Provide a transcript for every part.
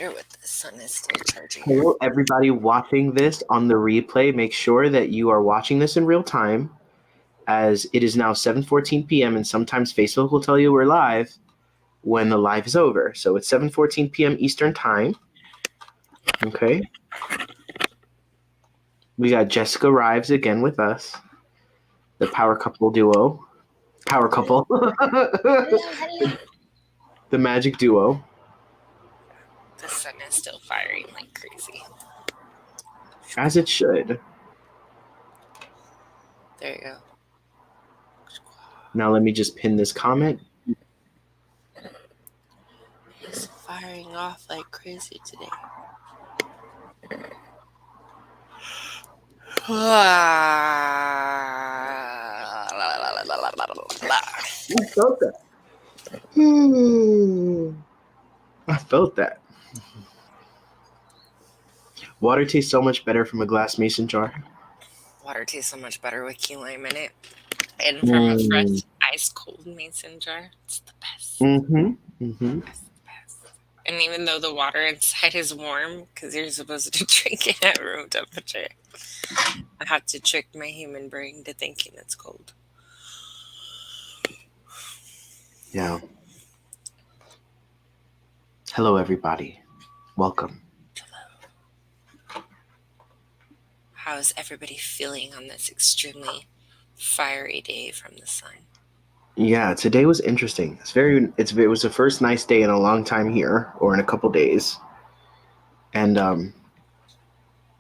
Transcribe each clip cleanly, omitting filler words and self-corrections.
wonder what the sun is still charging. Hello, everybody watching this on the replay. Make sure that you are watching this in real time, as it is now 7:14 p.m. and sometimes Facebook will tell you we're live when the live is over. So it's 7:14 p.m. Eastern time. Okay. We got Jessica Rives again with us, the power couple duo. Power couple. Hello. The magic duo. The sun is still firing like crazy. As it should. There you go. Now let me just pin this comment. It's firing off like crazy today. I felt that. I felt that. Water tastes so much better from a glass mason jar. Water tastes so much better with key lime in it. And from a fresh, ice cold mason jar, it's the best. It's the best. And even though the water inside is warm, because you're supposed to drink it at room temperature, I have to trick my human brain to thinking it's cold. Yeah. Hello, everybody. Welcome. Hello. How's everybody feeling on this extremely fiery day from the sun? Yeah, today was interesting. It was the first nice day in a long time here, or in a couple days. And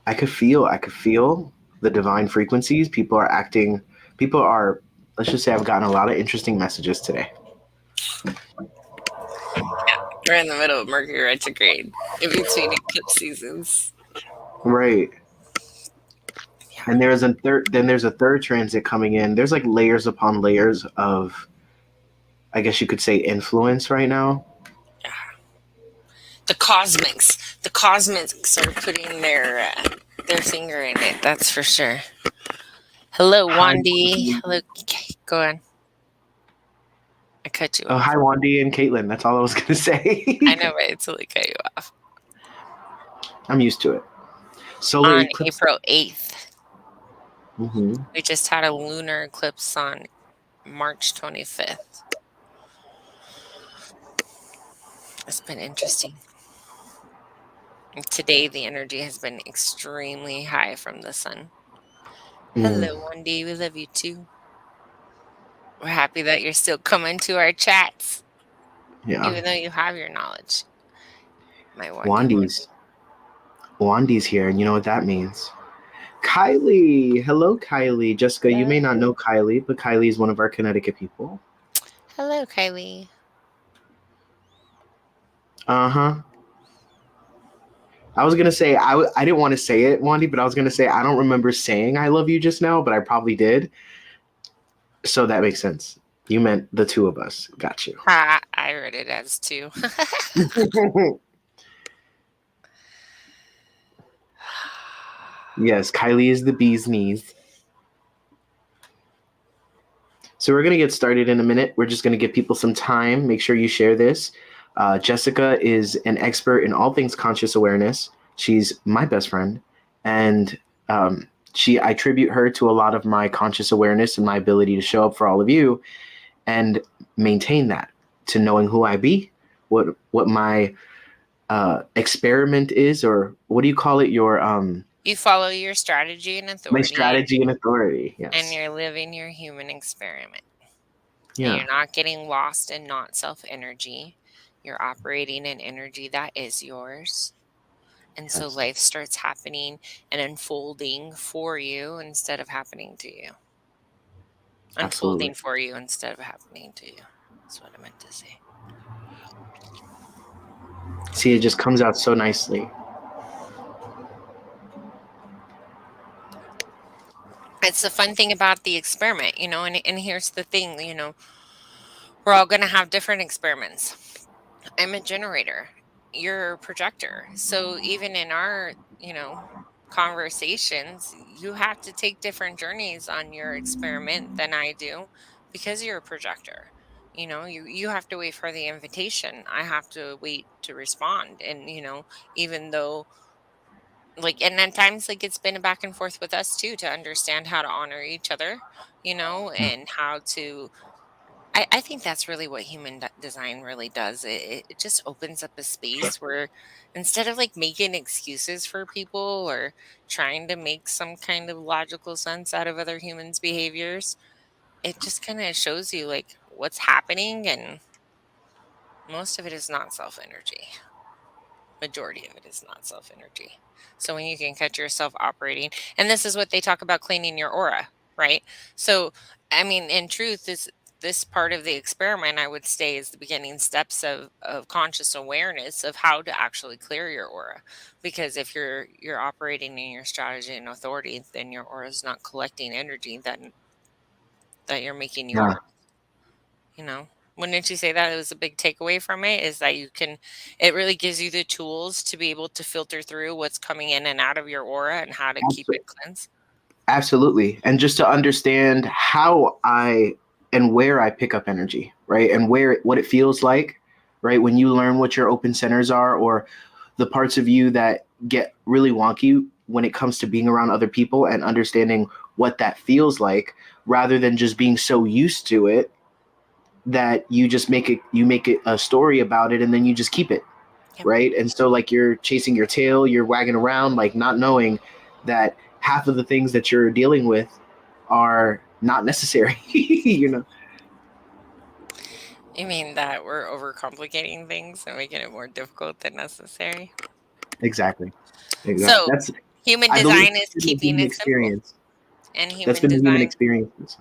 I could feel the divine frequencies. People are, let's just say I've gotten a lot of interesting messages today. We're in the middle of Mercury retrograde, in between eclipse seasons. Right. And there's a third transit coming in. There's like layers upon layers of, I guess you could say, influence right now. Yeah. The cosmics are putting their finger in it. That's for sure. Hello, Wandy. Hello, go on. I cut you off. Hi, Wandy and Caitlin. That's all I was gonna say. I know, right? I totally cut you off. I'm used to it. Solar on eclipse. April 8th. Mm-hmm. We just had a lunar eclipse on March 25th. It's been interesting. Today, the energy has been extremely high from the sun. Hello, Wendy. We love you too. We're happy that you're still coming to our chats. Yeah. Even though you have your knowledge. My Wandy's here, and you know what that means. Kylie. Hello, Kylie. Jessica, you may not know Kylie, but Kylie is one of our Connecticut people. Hello, Kylie. Uh-huh. I was going to say, I didn't want to say it, Wandy, but I was going to say, I don't remember saying I love you just now, but I probably did. So that makes sense. You meant the two of us. Got you. I read it as two. Yes, Kylie is the bee's knees. So we're going to get started in a minute. We're just going to give people some time. Make sure you share this. Jessica is an expert in all things conscious awareness. She's my best friend. And I attribute her to a lot of my conscious awareness and my ability to show up for all of you and maintain that, to knowing who I be, what my experiment is, or what do you call it? Your you follow your strategy and authority. My strategy and authority, yes. And you're living your human experiment. Yeah. And you're not getting lost in not self energy. You're operating in energy that is yours. And so life starts happening and unfolding for you instead of happening to you. Absolutely. Unfolding for you instead of happening to you. That's what I meant to say. See, it just comes out so nicely. It's the fun thing about the experiment, and here's the thing, we're all going to have different experiments. I'm a generator. You're a projector. So even in our, conversations, you have to take different journeys on your experiment than I do because you're a projector. You have to wait for the invitation. I have to wait to respond. And, even though, and at times, it's been a back and forth with us too, to understand how to honor each other, and how to. I think that's really what design really does. It just opens up a space where, instead of making excuses for people, or trying to make some kind of logical sense out of other humans' behaviors, it just kind of shows you what's happening. And most of it is not self energy. Majority of it is not self energy. So when you can catch yourself operating, and this is what they talk about, cleaning your aura, right? So, I mean, in truth, this part of the experiment, I would say, is the beginning steps of conscious awareness of how to actually clear your aura. Because if you're operating in your strategy and authority, then your aura is not collecting energy that you're making Yeah, yours. Wouldn't you say that it was a big takeaway from it, is that it really gives you the tools to be able to filter through what's coming in and out of your aura, and how to keep it cleansed? absolutely. And just to understand how I and where I pick up energy, right? And what it feels like, right? When you learn what your open centers are, or the parts of you that get really wonky when it comes to being around other people, and understanding what that feels like, rather than just being so used to it that you make it a story about it, and then you just keep it, Yep. right? And so you're chasing your tail, you're wagging around, not knowing that half of the things that you're dealing with are not necessary. You mean that we're overcomplicating things and making it more difficult than necessary? Exactly. So That's, human I believe, design is it's been the keeping human it simple, experience. and That's human been the human design. experience.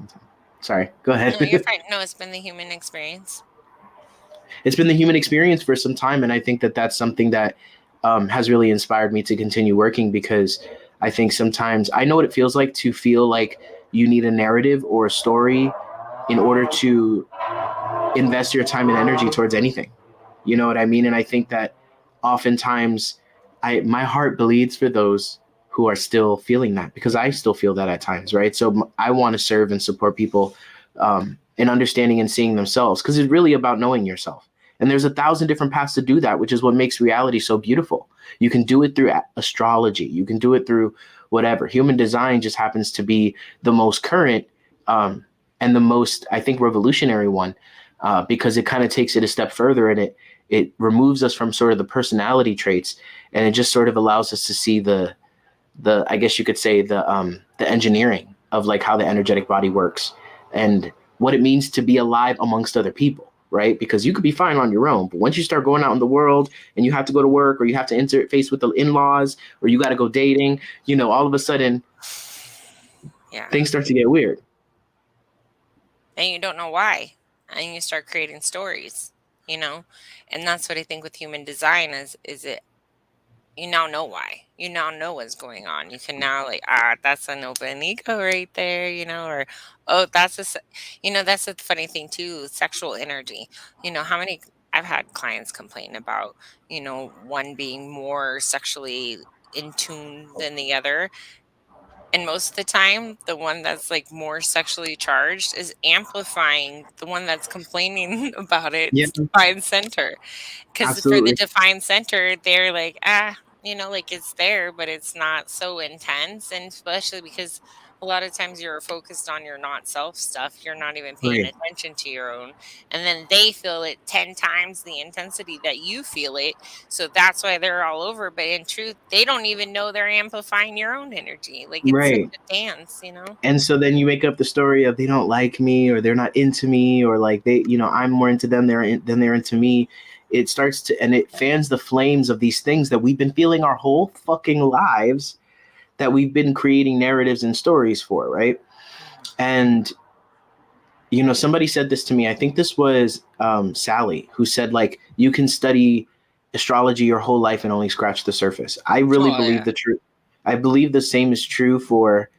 Sorry, go ahead. No, you're fine. No, it's been the human experience. It's been the human experience for some time, and I think that that's something that has really inspired me to continue working, because I think sometimes I know what it feels like to feel like you need a narrative or a story in order to invest your time and energy towards anything. You know what I mean? And I think that oftentimes my heart bleeds for those who are still feeling that, because I still feel that at times, right? So I want to serve and support people in understanding and seeing themselves, because it's really about knowing yourself. And there's 1,000 different paths to do that, which is what makes reality so beautiful. You can do it through astrology. You can do it through whatever. Human design just happens to be the most current and the most, I think, revolutionary one, because it kind of takes it a step further, and it removes us from sort of the personality traits, and it just sort of allows us to see the I guess you could say the engineering of how the energetic body works, and what it means to be alive amongst other people, right? Because you could be fine on your own, but once you start going out in the world and you have to go to work, or you have to interface with the in-laws, or you got to go dating, all of a sudden Yeah. things start to get weird. And you don't know why. And you start creating stories, you know? And that's what I think with human design is it you now know why. You now know what's going on. You can now that's an open ego right there, or oh, that's the funny thing too, sexual energy. How many I've had clients complain about, one being more sexually in tune than the other. And most of the time, the one that's more sexually charged is amplifying the one that's complaining about Yeah, its defined center. Because for the absolutely. defined center, they're it's there, but it's not so intense. And especially because a lot of times you're focused on your not self stuff, you're not even paying Right. attention to your own. And then they feel it 10 times the intensity that you feel it. So that's why they're all over. But in truth, they don't even know they're amplifying your own energy. It's such Right. a dance. And so then you make up the story of they don't like me, or they're not into me, or I'm more into them than they're into me. It starts to, and it fans the flames of these things that we've been feeling our whole fucking lives, that we've been creating narratives and stories for, right? And somebody said this to me. I think this was Sally, who said you can study astrology your whole life and only scratch the surface. I really Oh, believe yeah. the truth. I believe the same is true for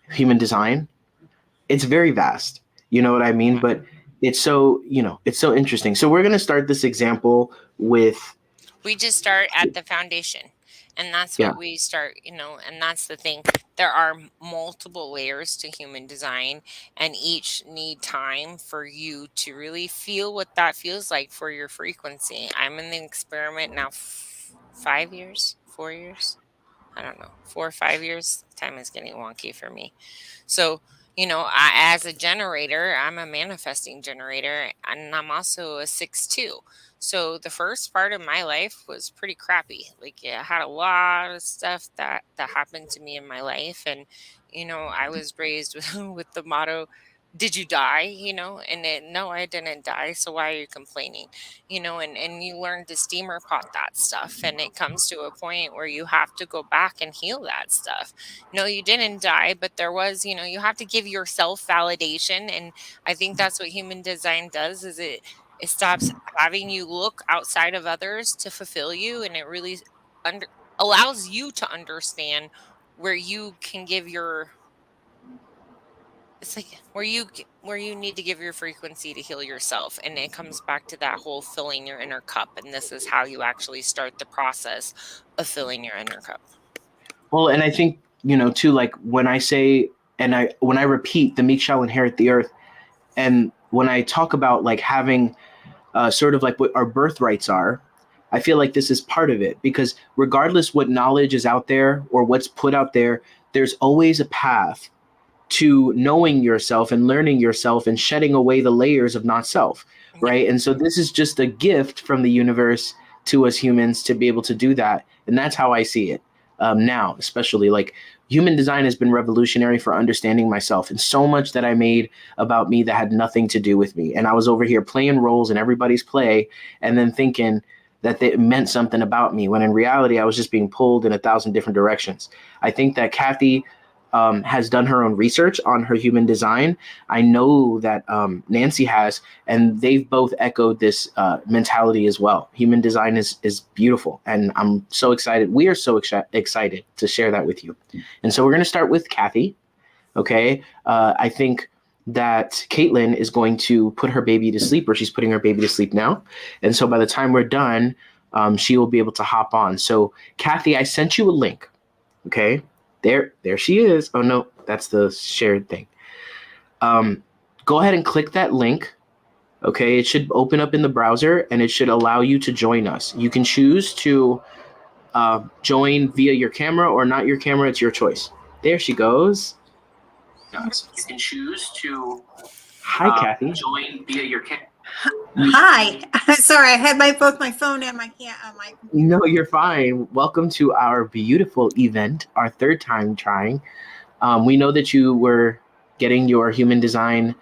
human design. It's very vast. You know what I mean? But it's so interesting. So we're going to start this example with We just start at the foundation. And that's Yeah. what we start, and that's the thing. There are multiple layers to human design, and each need time for you to really feel what that feels like for your frequency. I'm in the experiment now 5 years, 4 years. I don't know, 4 or 5 years. Time is getting wonky for me. So, as a generator, I'm a manifesting generator, and I'm also a 6-2. So the first part of my life was pretty crappy. Like, yeah, I had a lot of stuff that happened to me in my life, and I was raised with the motto, "Did you die?" No, I didn't die. So why are you complaining? And you learn to steamer pot that stuff, and it comes to a point where you have to go back and heal that stuff. No, you didn't die, but there was, you have to give yourself validation. And I think that's what human design does, is it stops having you look outside of others to fulfill you, and it really under allows you to understand where you can give your it's like where you need to give your frequency to heal yourself. And it comes back to that whole filling your inner cup, and this is how you actually start the process of filling your inner cup. Well, and I think, too, like when I say, and when I repeat, the meek shall inherit the earth. And when I talk about like having sort of like what our birthrights are, I feel like this is part of it, because regardless what knowledge is out there or what's put out there, there's always a path to knowing yourself and learning yourself and shedding away the layers of not self, Yep. right? And so this is just a gift from the universe to us humans to be able to do that. And that's how I see it now, especially like human design has been revolutionary for understanding myself, and so much that I made about me that had nothing to do with me. And I was over here playing roles in everybody's play and then thinking that it meant something about me, when in reality, I was just being pulled in 1,000 different directions. I think that Kathy has done her own research on her human design. I know that Nancy has, and they've both echoed this mentality as well. Human design is beautiful, and I'm so excited. We are so excited to share that with you. And so we're going to start with Kathy. Okay. I think that Caitlin is going to put her baby to sleep, or she's putting her baby to sleep now. And so by the time we're done, she will be able to hop on. So Kathy, I sent you a link. Okay. There she is. Oh no, that's the shared thing. Go ahead and click that link. Okay, it should open up in the browser, and it should allow you to join us. You can choose to join via your camera or not your camera. It's your choice. There she goes. You can choose to Hi, Kathy. Join via your camera. Hi. Sorry, I had both my phone and my computer. No, you're fine. Welcome to our beautiful event, our third time trying. We know that you were getting your human design,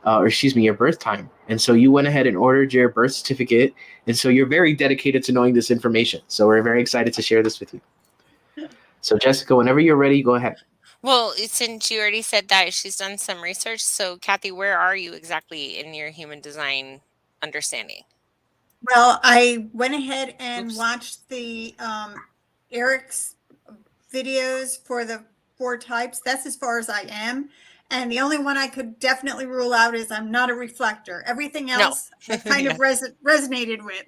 your birth time. And so you went ahead and ordered your birth certificate. And so you're very dedicated to knowing this information. So we're very excited to share this with you. So Jessica, whenever you're ready, go ahead. Well, since you already said that she's done some research, so Kathy, where are you exactly in your human design understanding? Well, I went ahead and watched the Eric's videos for the 4 types. That's as far as I am. And the only one I could definitely rule out is I'm not a reflector. Everything else I kind of resonated with.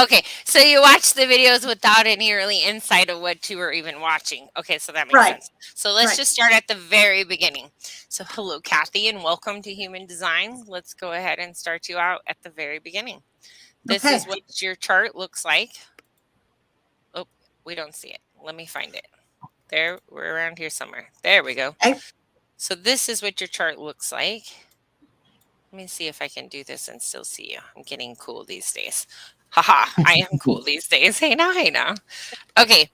Okay, so you watched the videos without any really insight of what you were even watching. Okay, so that makes sense. So let's just start at the very beginning. So hello, Kathy, and welcome to Human Design. Let's go ahead and start you out at the very beginning. This is what your chart looks like. Oh, we don't see it. Let me find it. There, we're around here somewhere. There we go. So this is what your chart looks like. Let me see if I can do this and still see you. I'm getting cool these days. Haha, I am cool these days. Hey now, hey now. Okay,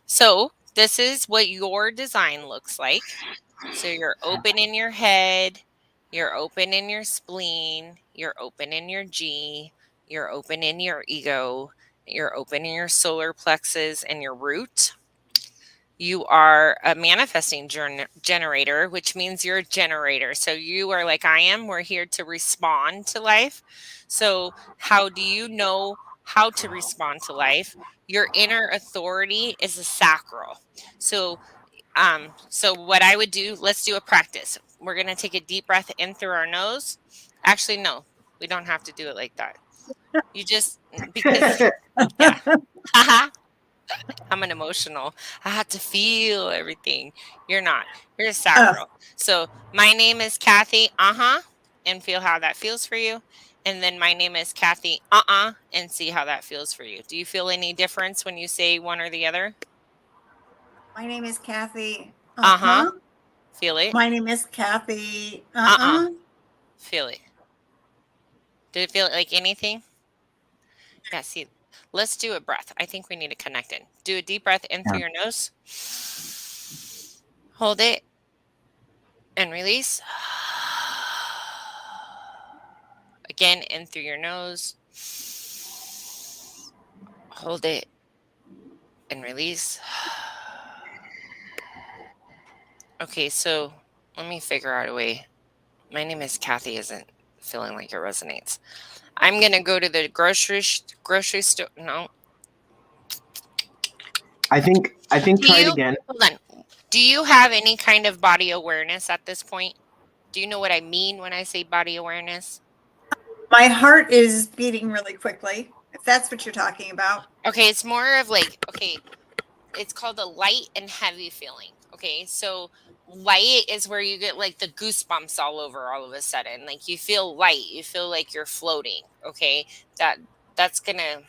so this is what your design looks like. So you're open in your head, you're open in your spleen, you're open in your G, you're open in your ego, you're open in your solar plexus and your root. You are a manifesting generator, which means you're a generator. So you are like I am. We're here to respond to life. So how do you know how to respond to life? Your inner authority is a sacral. So what I would do, let's do a practice. We're going to take a deep breath in through our nose. Actually, no, we don't have to do it like that. You just, because, yeah. I'm an emotional. I have to feel everything. You're not. You're a sacral. So my name is Kathy. And feel how that feels for you. And then my name is Kathy. And see how that feels for you. Do you feel any difference when you say one or the other? My name is Kathy. Feel it. My name is Kathy. Feel it. Did it feel like anything? Yeah, see, let's do a breath. I think we need to connect it. Do a deep breath in through your nose. Hold it and release. Again, in through your nose. Hold it and release. Okay, so let me figure out a way. My name is Kathy isn't feeling like it resonates. I'm going to go to the grocery store. No. I think try it again. Hold on. Do you have any kind of body awareness at this point? Do you know what I mean when I say body awareness? My heart is beating really quickly, if that's what you're talking about. Okay, it's more of like, okay, it's called a light and heavy feeling. Okay, so light is where you get like the goosebumps all over all of a sudden. Like you feel light, you feel like you're floating. Okay, that's gonna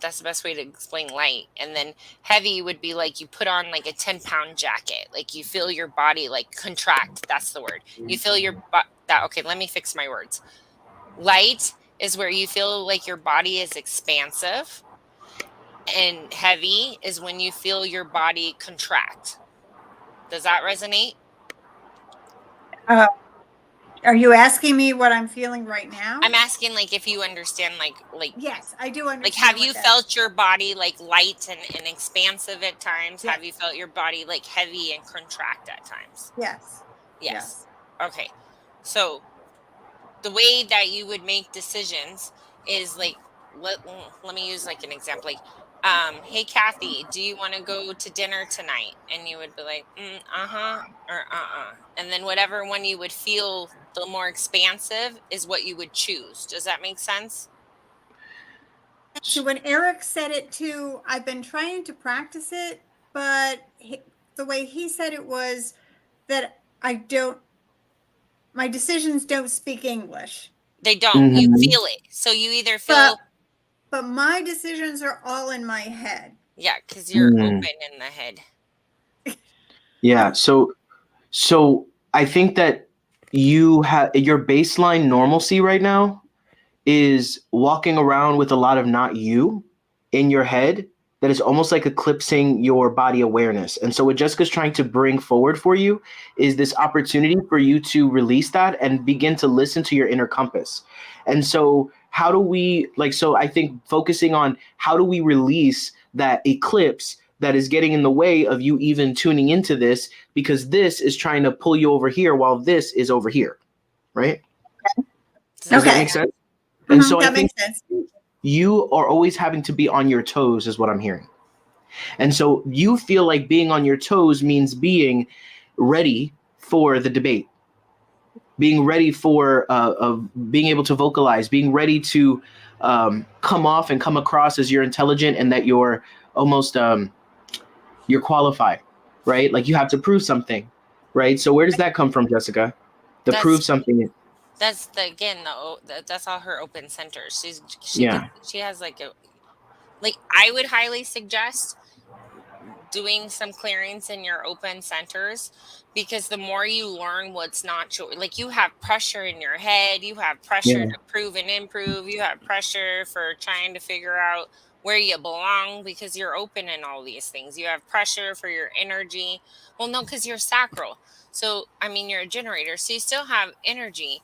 that's the best way to explain light. And then heavy would be like you put on like a 10-pound jacket, like you feel your body like contract. That's the word. You feel your okay, let me fix my words. Light is where you feel like your body is expansive, and heavy is when you feel your body contract. Does that resonate? Are you asking me what I'm feeling right now? I'm asking like if you understand like yes, I do understand. Like have you felt your body like light and expansive at times? Yes. Have you felt your body like heavy and contract at times? Yes. Okay. So the way that you would make decisions is like let me use like an example, like hey Kathy, do you want to go to dinner tonight? And you would be like or and then whatever one you would feel the more expansive is what you would choose. Does that make sense? So when Eric said it too, I've been trying to practice it, but the way he said it was that my decisions don't speak English. They don't. You feel it. So you either feel. But my decisions are all in my head. Yeah, because you're open in the head. Yeah. So I think that you have your baseline normalcy right now is walking around with a lot of not you in your head that is almost like eclipsing your body awareness. And so what Jessica's trying to bring forward for you is this opportunity for you to release that and begin to listen to your inner compass. And so how do we so I think focusing on how do we release that eclipse that is getting in the way of you even tuning into this, because this is trying to pull you over here while this is over here, right? Does that make sense? And so I think you are always having to be on your toes is what I'm hearing. And so you feel like being on your toes means being ready for the debate, being ready for being able to vocalize, being ready to come off and come across as you're intelligent and that you're almost you're qualified, right? Like you have to prove something, right? So where does that come from, Jessica? Prove something. That's that's all her open centers. She has like I would highly suggest doing some clearings in your open centers, because the more you learn what's not your, like you have pressure in your head, you have pressure to prove and improve, you have pressure for trying to figure out where you belong because you're open in all these things. You have pressure for your energy. Well, no, because you're sacral. So, I mean, you're a generator, so you still have energy,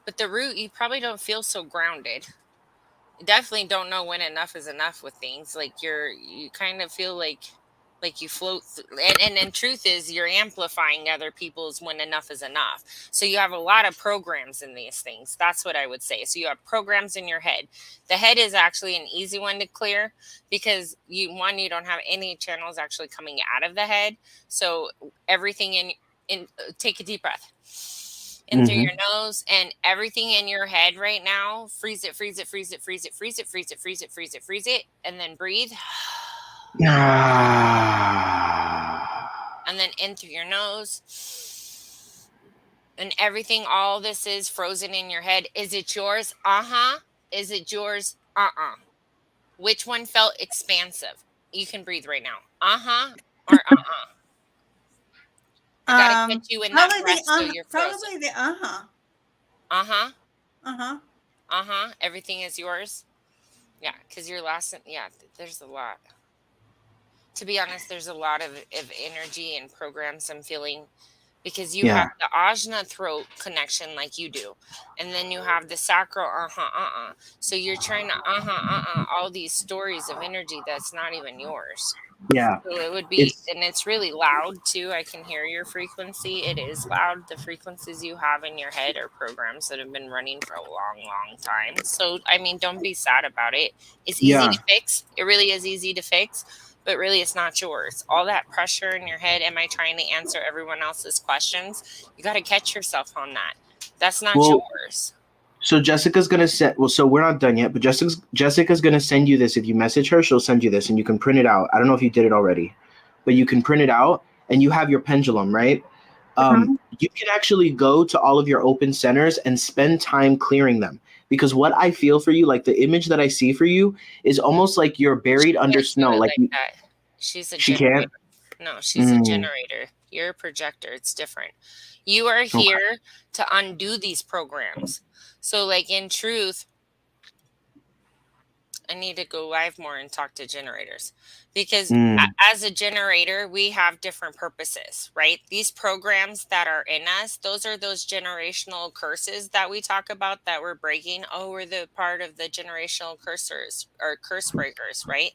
but the root, you probably don't feel so grounded. You definitely don't know when enough is enough with things. Like you kind of feel like you float and truth is you're amplifying other people's when enough is enough. So you have a lot of programs in these things. That's what I would say. So you have programs in your head. The head is actually an easy one to clear because you don't have any channels actually coming out of the head. So everything in take a deep breath. in through your nose, and everything in your head right now, freeze it, freeze it, freeze it, freeze it, freeze it, freeze it, freeze it, freeze it, freeze it, and then breathe. And then in through your nose. And everything, all this is frozen in your head. Is it yours? Is it yours? Which one felt expansive? You can breathe right now. Or I gotta catch you in that breath so you're frozen. Probably the Everything is yours. Yeah, because your last, there's a lot. To be honest, there's a lot of energy and programs I'm feeling, because you have the ajna throat connection like you do, and then you have the sacral so you're trying to all these stories of energy that's not even yours. Yeah. So it would be, and it's really loud too. I can hear your frequency. It is loud. The frequencies you have in your head are programs that have been running for a long, long time. So, I mean, don't be sad about it. It's easy to fix. It really is easy to fix, but really it's not yours. All that pressure in your head, am I trying to answer everyone else's questions? You got to catch yourself on that. That's not yours. So Jessica's going to send, so we're not done yet, but Jessica's going to send you this. If you message her, she'll send you this and you can print it out. I don't know if you did it already, but you can print it out and you have your pendulum, right? You can actually go to all of your open centers and spend time clearing them. Because what I feel for you, like the image that I see for you is almost like you're buried under snow. Like that. She's a generator. No, she's a generator. You're a projector. It's different. You are here to undo these programs. So, like, in truth, I need to go live more and talk to generators, because as a generator, we have different purposes, right? These programs that are in us, those are those generational curses that we talk about that we're breaking. Oh, we're the part of the generational cursors or curse breakers, right?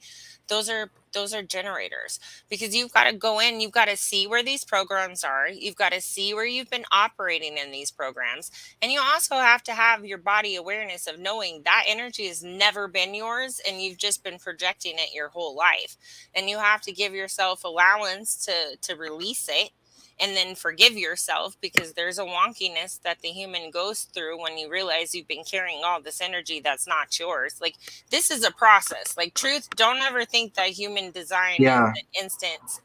Those are generators, because you've got to go in, you've got to see where these programs are. You've got to see where you've been operating in these programs. And you also have to have your body awareness of knowing that energy has never been yours and you've just been projecting it your whole life. And you have to give yourself allowance to release it, and then forgive yourself, because there's a wonkiness that the human goes through when you realize you've been carrying all this energy that's not yours. Like, this is a process. Like, truth, don't ever think that human design is an instant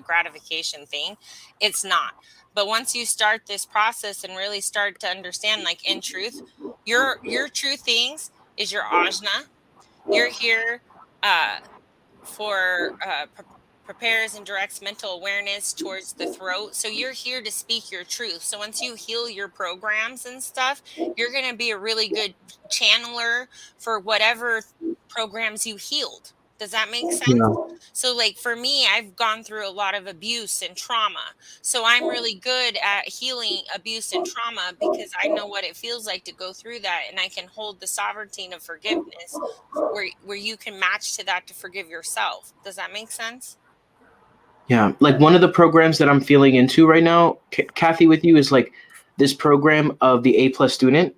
gratification thing. It's not. But once you start this process and really start to understand, like, in truth, your true things is your ajna. You're here for prepares and directs mental awareness towards the throat. So you're here to speak your truth. So once you heal your programs and stuff, you're going to be a really good channeler for whatever programs you healed. Does that make sense? Yeah. So, like, for me, I've gone through a lot of abuse and trauma. So I'm really good at healing abuse and trauma, because I know what it feels like to go through that. And I can hold the sovereignty of forgiveness where you can match to that to forgive yourself. Does that make sense? Yeah. Like, one of the programs that I'm feeling into right now, Kathy, with you, is like this program of the A+ student.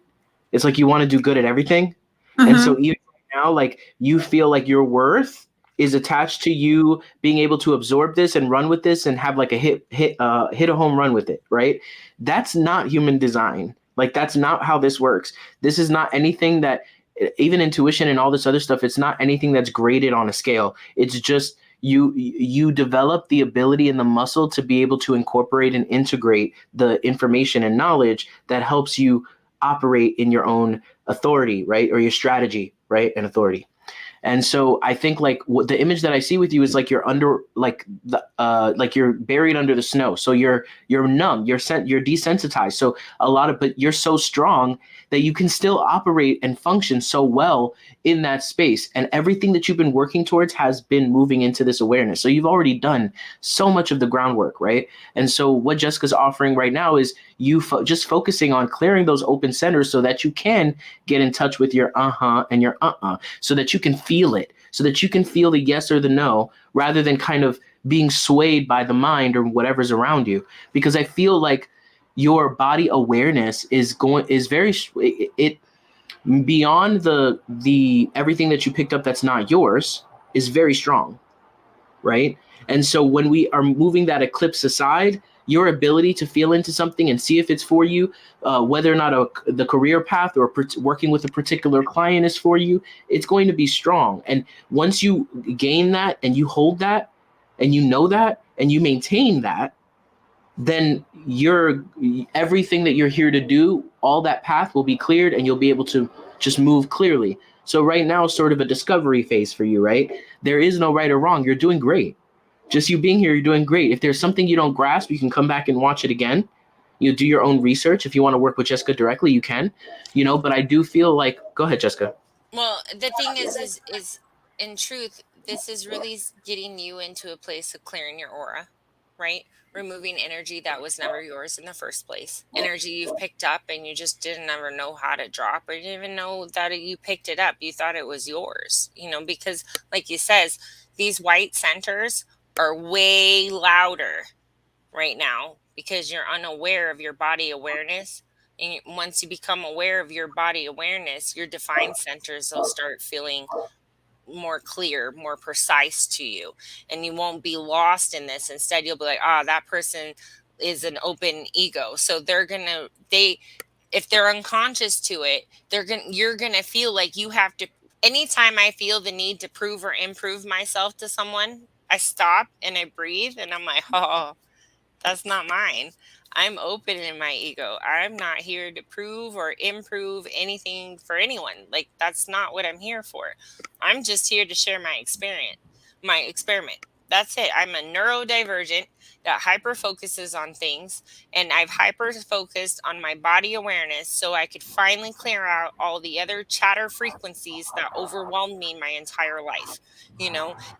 It's like you want to do good at everything. And so even now, like, you feel like your worth is attached to you being able to absorb this and run with this and have like a hit a home run with it, right? That's not human design. Like, that's not how this works. This is not anything that, even intuition and all this other stuff, it's not anything that's graded on a scale. It's just you develop the ability and the muscle to be able to incorporate and integrate the information and knowledge that helps you operate in your own authority, right? Or your strategy, right? And authority. And so I think, like, what the image that I see with you is like you're under, like, the like you're buried under the snow. So you're numb, you're desensitized. So but you're so strong that you can still operate and function so well in that space. And everything that you've been working towards has been moving into this awareness. So you've already done so much of the groundwork, right? And so what Jessica's offering right now is you just focusing on clearing those open centers so that you can get in touch with your and your so that you can feel it, so that you can feel the yes or the no, rather than kind of being swayed by the mind or whatever's around you. Because I feel like your body awareness is very beyond the everything that you picked up that's not yours is very strong, right? And so when we are moving that eclipse aside, your ability to feel into something and see if it's for you, whether or not the career path or working with a particular client is for you, it's going to be strong. And once you gain that and you hold that and you know that and you maintain that, then everything that you're here to do, all that path will be cleared and you'll be able to just move clearly. So right now is sort of a discovery phase for you, right? There is no right or wrong. You're doing great. Just you being here, you're doing great. If there's something you don't grasp, you can come back and watch it again. You do your own research. If you want to work with Jessica directly, you can, but I do feel like, go ahead, Jessica. Well, the thing is in truth, this is really getting you into a place of clearing your aura, right? Removing energy that was never yours in the first place. Energy you've picked up and you just didn't ever know how to drop, or you didn't even know that you picked it up. You thought it was yours, because like you says, these white centers are way louder right now because you're unaware of your body awareness. And once you become aware of your body awareness, your defined centers will start feeling more clear, more precise to you, and you won't be lost in this. Instead, you'll be like, that person is an open ego, so if they're unconscious to it, you're gonna feel like you have to. Anytime I feel the need to prove or improve myself to someone, I stop and I breathe and I'm like, that's not mine. I'm open in my ego. I'm not here to prove or improve anything for anyone. Like, that's not what I'm here for. I'm just here to share my experiment. That's it. I'm a neurodivergent that hyper focuses on things, and I've hyper focused on my body awareness so I could finally clear out all the other chatter frequencies that overwhelmed me my entire life,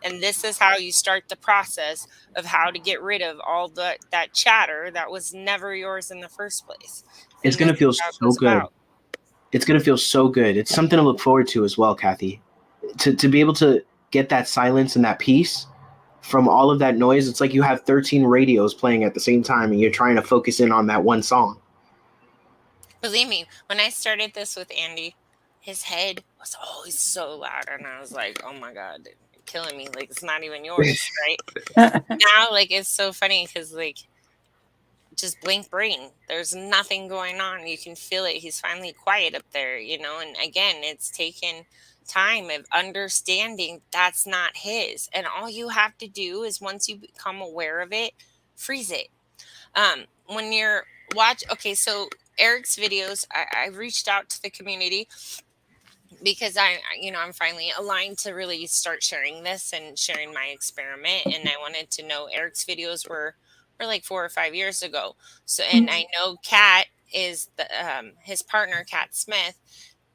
and this is how you start the process of how to get rid of all that chatter that was never yours in the first place. It's going to feel so good. It's going to feel so good. It's something to look forward to as well, Kathy, to be able to get that silence and that peace from all of that noise. It's like you have 13 radios playing at the same time and you're trying to focus in on that one song. Believe me, when I started this with Andy, his head was always so loud, and I was like, oh my God, you're killing me. Like, it's not even yours, right? Now, like, it's so funny because, like, just blink brain. There's nothing going on. You can feel it. He's finally quiet up there, and again, it's taken time of understanding that's not his. And all you have to do is, once you become aware of it, freeze it. When you're so Eric's videos, I reached out to the community because I'm finally aligned to really start sharing this and sharing my experiment. And I wanted to know, Eric's videos were like 4 or 5 years ago. So, and I know Kat is his partner, Kat Smith.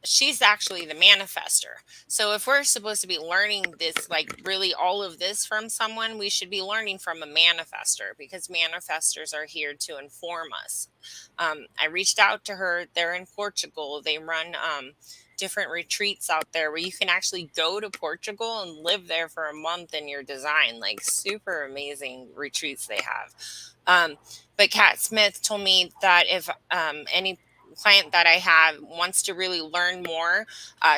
She's actually the manifester. So if we're supposed to be learning this, like really all of this from someone, we should be learning from a manifester, because manifestors are here to inform us. I reached out to her. They're in Portugal. They run different retreats out there where you can actually go to Portugal and live there for a month in your design. Like, super amazing retreats they have. But Kat Smith told me that if any client that I have wants to really learn more,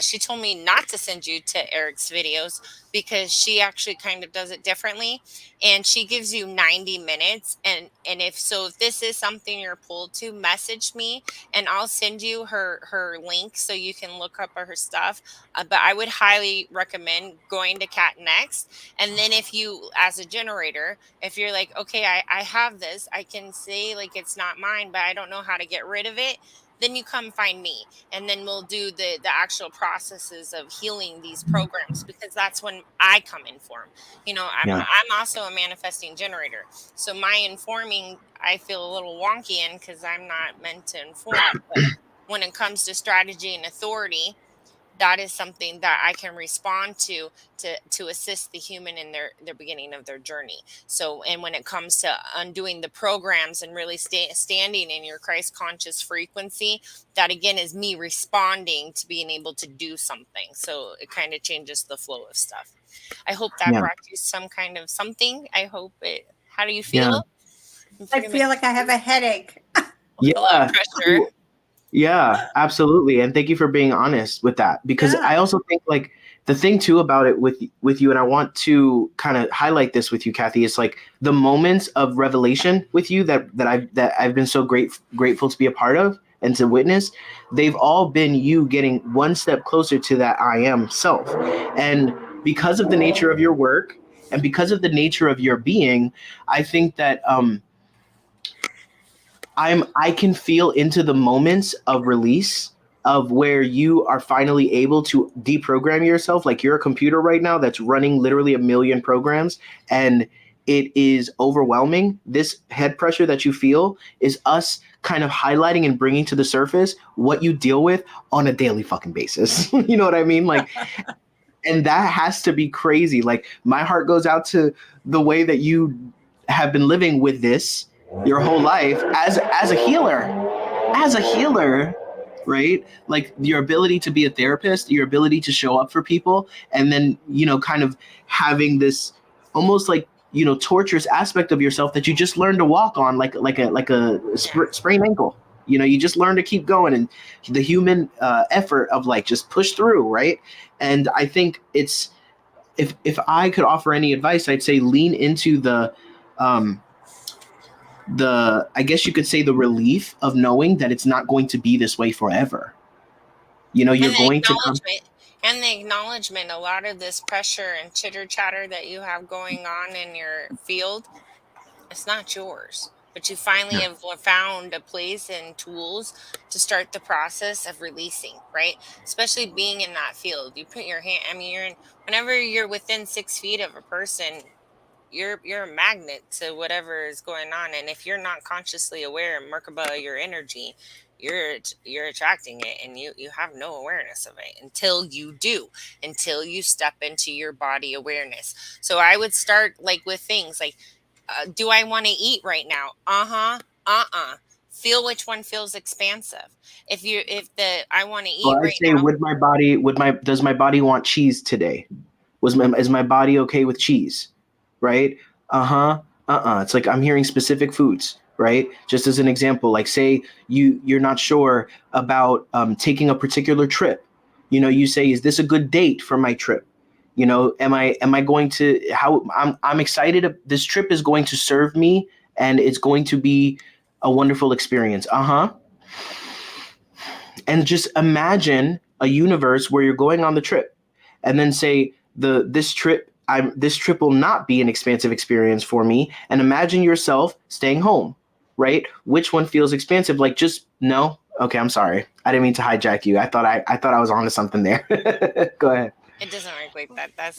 she told me not to send you to Eric's videos, because she actually kind of does it differently, and she gives you 90 minutes. And if this is something you're pulled to, message me and I'll send you her link so you can look up her stuff. But I would highly recommend going to Kat next. And then if you, as a generator, if you're like, okay, I have this, I can say like it's not mine, but I don't know how to get rid of it, then you come find me, and then we'll do the actual processes of healing these programs, because that's when I come in for them. I'm also a manifesting generator, so my informing, I feel a little wonky in, because I'm not meant to inform. But when it comes to strategy and authority, that is something that I can respond to assist the human in their beginning of their journey. So, and when it comes to undoing the programs and really standing in your Christ conscious frequency, that again is me responding to being able to do something. So it kind of changes the flow of stuff. I hope that brought you some kind of something. I hope it. How do you feel? Yeah. I feel like I have a headache. Yeah. Yeah, absolutely. And thank you for being honest with that, because I also think, like, the thing too about it with you, and I want to kind of highlight this with you, Kathy, is like the moments of revelation with you that I've been so grateful to be a part of and to witness. They've all been you getting one step closer to that I am self. And because of the nature of your work and because of the nature of your being, I think that I can feel into the moments of release of where you are finally able to deprogram yourself. Like you're a computer right now that's running literally a million programs, and it is overwhelming. This head pressure that you feel is us kind of highlighting and bringing to the surface what you deal with on a daily fucking basis. You know what I mean? Like, and that has to be crazy. Like my heart goes out to the way that you have been living with this your whole life as a healer, right? Like your ability to be a therapist, your ability to show up for people, and then, you know, kind of having this almost like, you know, torturous aspect of yourself that you just learn to walk on like a sprained ankle. You know, you just learn to keep going, and the human effort of like just push through, right? And I think it's, if I could offer any advice, I'd say lean into the I guess you could say the relief of knowing that it's not going to be this way forever. You know, you're going to come. And the acknowledgement, a lot of this pressure and chitter chatter that you have going on in your field, it's not yours. But you finally have found a place and tools to start the process of releasing, right? Especially being in that field. You put your hand, I mean, whenever you're within 6 feet of a person, you're a magnet to whatever is going on, and if you're not consciously aware of Merkaba, your energy, you're attracting it, and you have no awareness of it until you step into your body awareness. So I would start like with things like, do I want to eat right now? Feel which one feels expansive. If I want to eat Well, I'd right say, now, does my body want cheese today? Is my body okay with cheese? Right? It's like I'm hearing specific foods, right? Just as an example, like say you're not sure about taking a particular trip. You know, you say, is this a good date for my trip? You know, am I going to, how I'm excited. This trip is going to serve me, and it's going to be a wonderful experience. And just imagine a universe where you're going on the trip, and then say this trip will not be an expansive experience for me. And imagine yourself staying home, right? Which one feels expansive? Like, just no. Okay, I'm sorry. I didn't mean to hijack you. I thought I was onto something there. Go ahead. it doesn't work like that.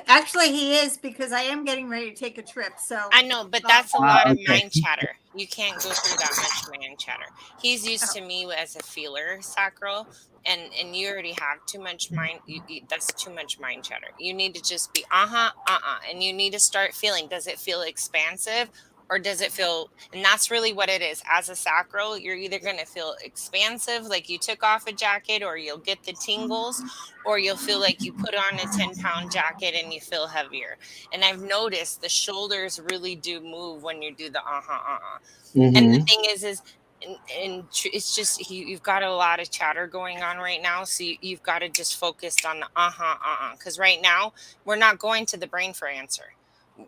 Actually, he is, because I am getting ready to take a trip. So I know, but that's a lot of okay. mind chatter. You can't go through that much mind chatter. He's used to me as a feeler, sacral, and you already have too much mind. That's too much mind chatter. You need to just be and you need to start feeling. Does it feel expansive? Or does it feel, and that's really what it is. As a sacral, you're either going to feel expansive, like you took off a jacket, or you'll get the tingles, or you'll feel like you put on a 10-pound jacket and you feel heavier. And I've noticed the shoulders really do move when you do the Mm-hmm. And the thing is and it's just you've got a lot of chatter going on right now, so you've got to just focus on the because right now we're not going to the brain for answer.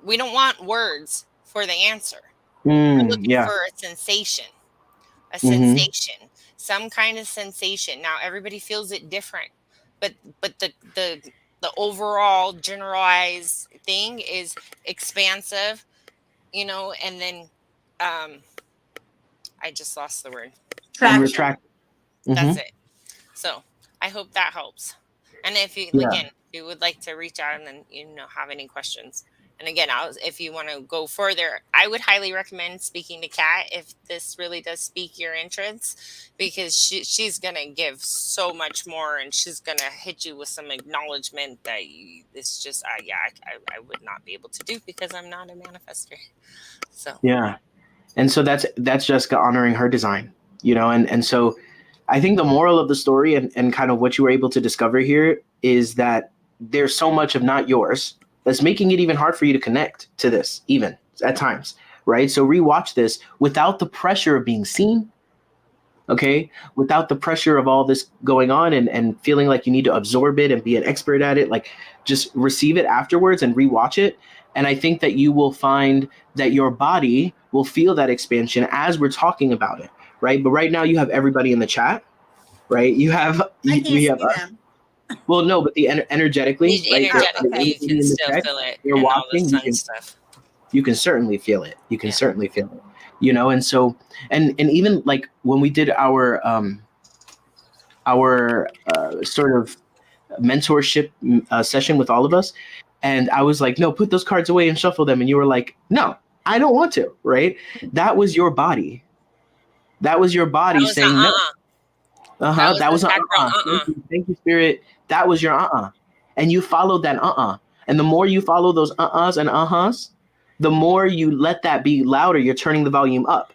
We don't want words for the answer. We're looking for a sensation, some kind of sensation. Now everybody feels it different, but the overall generalized thing is expansive, you know. And then I just lost the word. Retract. That's it. So I hope that helps. And if you again, if you would like to reach out and then have any questions. And again, if you want to go further, I would highly recommend speaking to Kat if this really does pique your interest, because she's going to give so much more, and she's going to hit you with some acknowledgement that it's just, I would not be able to do because I'm not a manifester. So, yeah. And so that's Jessica honoring her design, and so I think the moral of the story and kind of what you were able to discover here is that there's so much of not yours that's making it even hard for you to connect to this, even at times, right? So rewatch this without the pressure of being seen, okay, without the pressure of all this going on and feeling like you need to absorb it and be an expert at it. Like, just receive it afterwards and rewatch it. And I think that you will find that your body will feel that expansion as we're talking about it, right? But right now you have everybody in the chat, right? You have I can't we see have them. well, no, but the energetically, right? Energetically, okay. you can in the still chat, feel it you're and all the watching, sun stuff. you can certainly feel it. You can Yeah. certainly feel it. You know, and so and even like when we did our sort of mentorship session with all of us, and I was like, no, put those cards away and shuffle them, and you were like, no, I don't want to, right? That was your body. That was your body That was saying no. That was the sacral Thank you, spirit. That was your and you followed that and the more you follow those and the more you let that be louder. You're turning the volume up,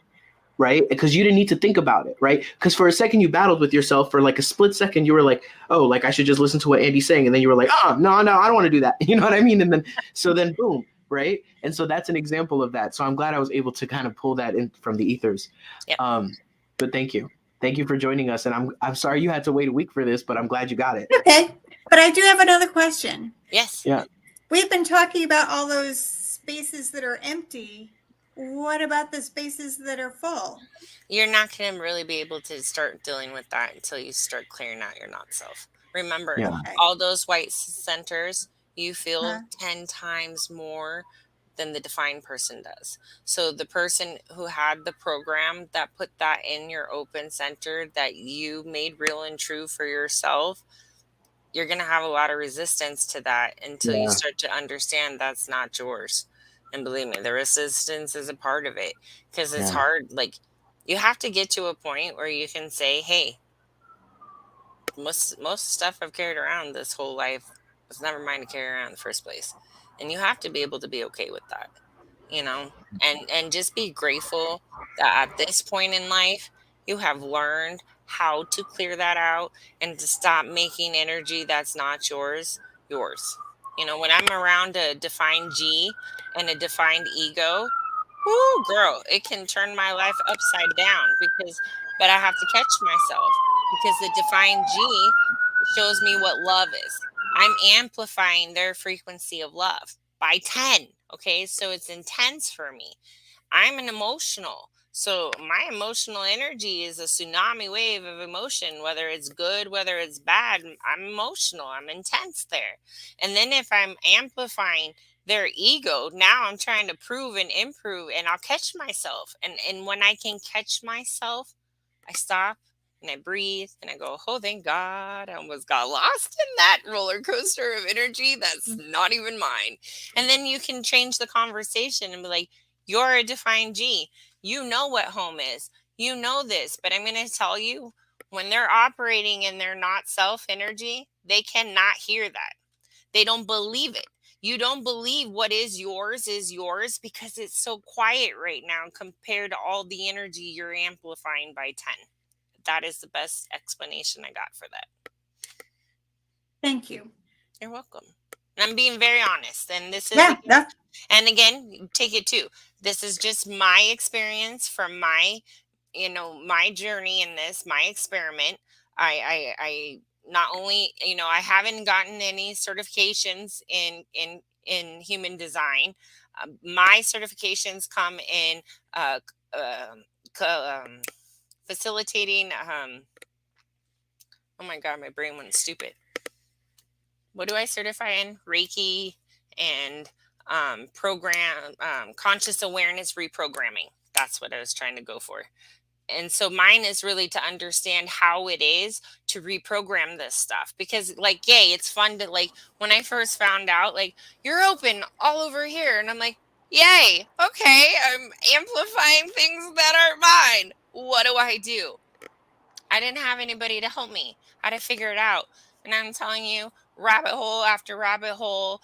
right? Because you didn't need to think about it, right? Because for a second you battled with yourself. For like a split second you were like, oh, like I should just listen to what Andy's saying, and then you were like, no, I don't want to do that. You know what I mean? And then boom, right? And so that's an example of that. So I'm glad I was able to kind of pull that in from the ethers. Yep. But thank you for joining us, and I'm sorry you had to wait a week for this, but I'm glad you got it. Okay, but I do have another question. Yes. Yeah. We've been talking about all those spaces that are empty. What about the spaces that are full? You're not going to really be able to start dealing with that until you start clearing out your not self. Remember, all those white centers, you feel 10 times more than the defined person does. So the person who had the program that put that in your open center that you made real and true for yourself, you're going to have a lot of resistance to that until you start to understand that's not yours. And believe me, the resistance is a part of it, because it's hard. Like, you have to get to a point where you can say, hey, most stuff I've carried around this whole life was never mine to carry around in the first place. And you have to be able to be okay with that, and just be grateful that at this point in life, you have learned how to clear that out and to stop making energy that's not yours. When I'm around a defined G and a defined ego, whoo, girl, it can turn my life upside down, but I have to catch myself, because the defined G shows me what love is. I'm amplifying their frequency of love by 10. Okay. So it's intense for me. I'm an emotional. So my emotional energy is a tsunami wave of emotion, whether it's good, whether it's bad. I'm emotional. I'm intense there. And then if I'm amplifying their ego, now I'm trying to prove and improve, and I'll catch myself. And when I can catch myself, I stop and I breathe and I go, oh, thank God, I almost got lost in that roller coaster of energy that's not even mine. And then you can change the conversation and be like, you're a defined G. You know what home is. You know this, but I'm going to tell you, when they're operating in their not self energy, they cannot hear that. They don't believe it. You don't believe what is yours because it's so quiet right now compared to all the energy you're amplifying by 10. That is the best explanation I got for that. Thank you. You're welcome. And I'm being very honest. And this is, and again, take it too. This is just my experience from my journey in this, my experiment. I not only, I haven't gotten any certifications in human design. My certifications come in facilitating. Oh my God, my brain went stupid. What do I certify in? Reiki and program conscious awareness reprogramming. That's what I was trying to go for. And so mine is really to understand how it is to reprogram this stuff, because like, yay, it's fun to, like, when I first found out, like, you're open all over here. And I'm like, yay. Okay. I'm amplifying things that aren't mine. What do I do? I didn't have anybody to help me. I had to figure it out. And I'm telling you, rabbit hole after rabbit hole.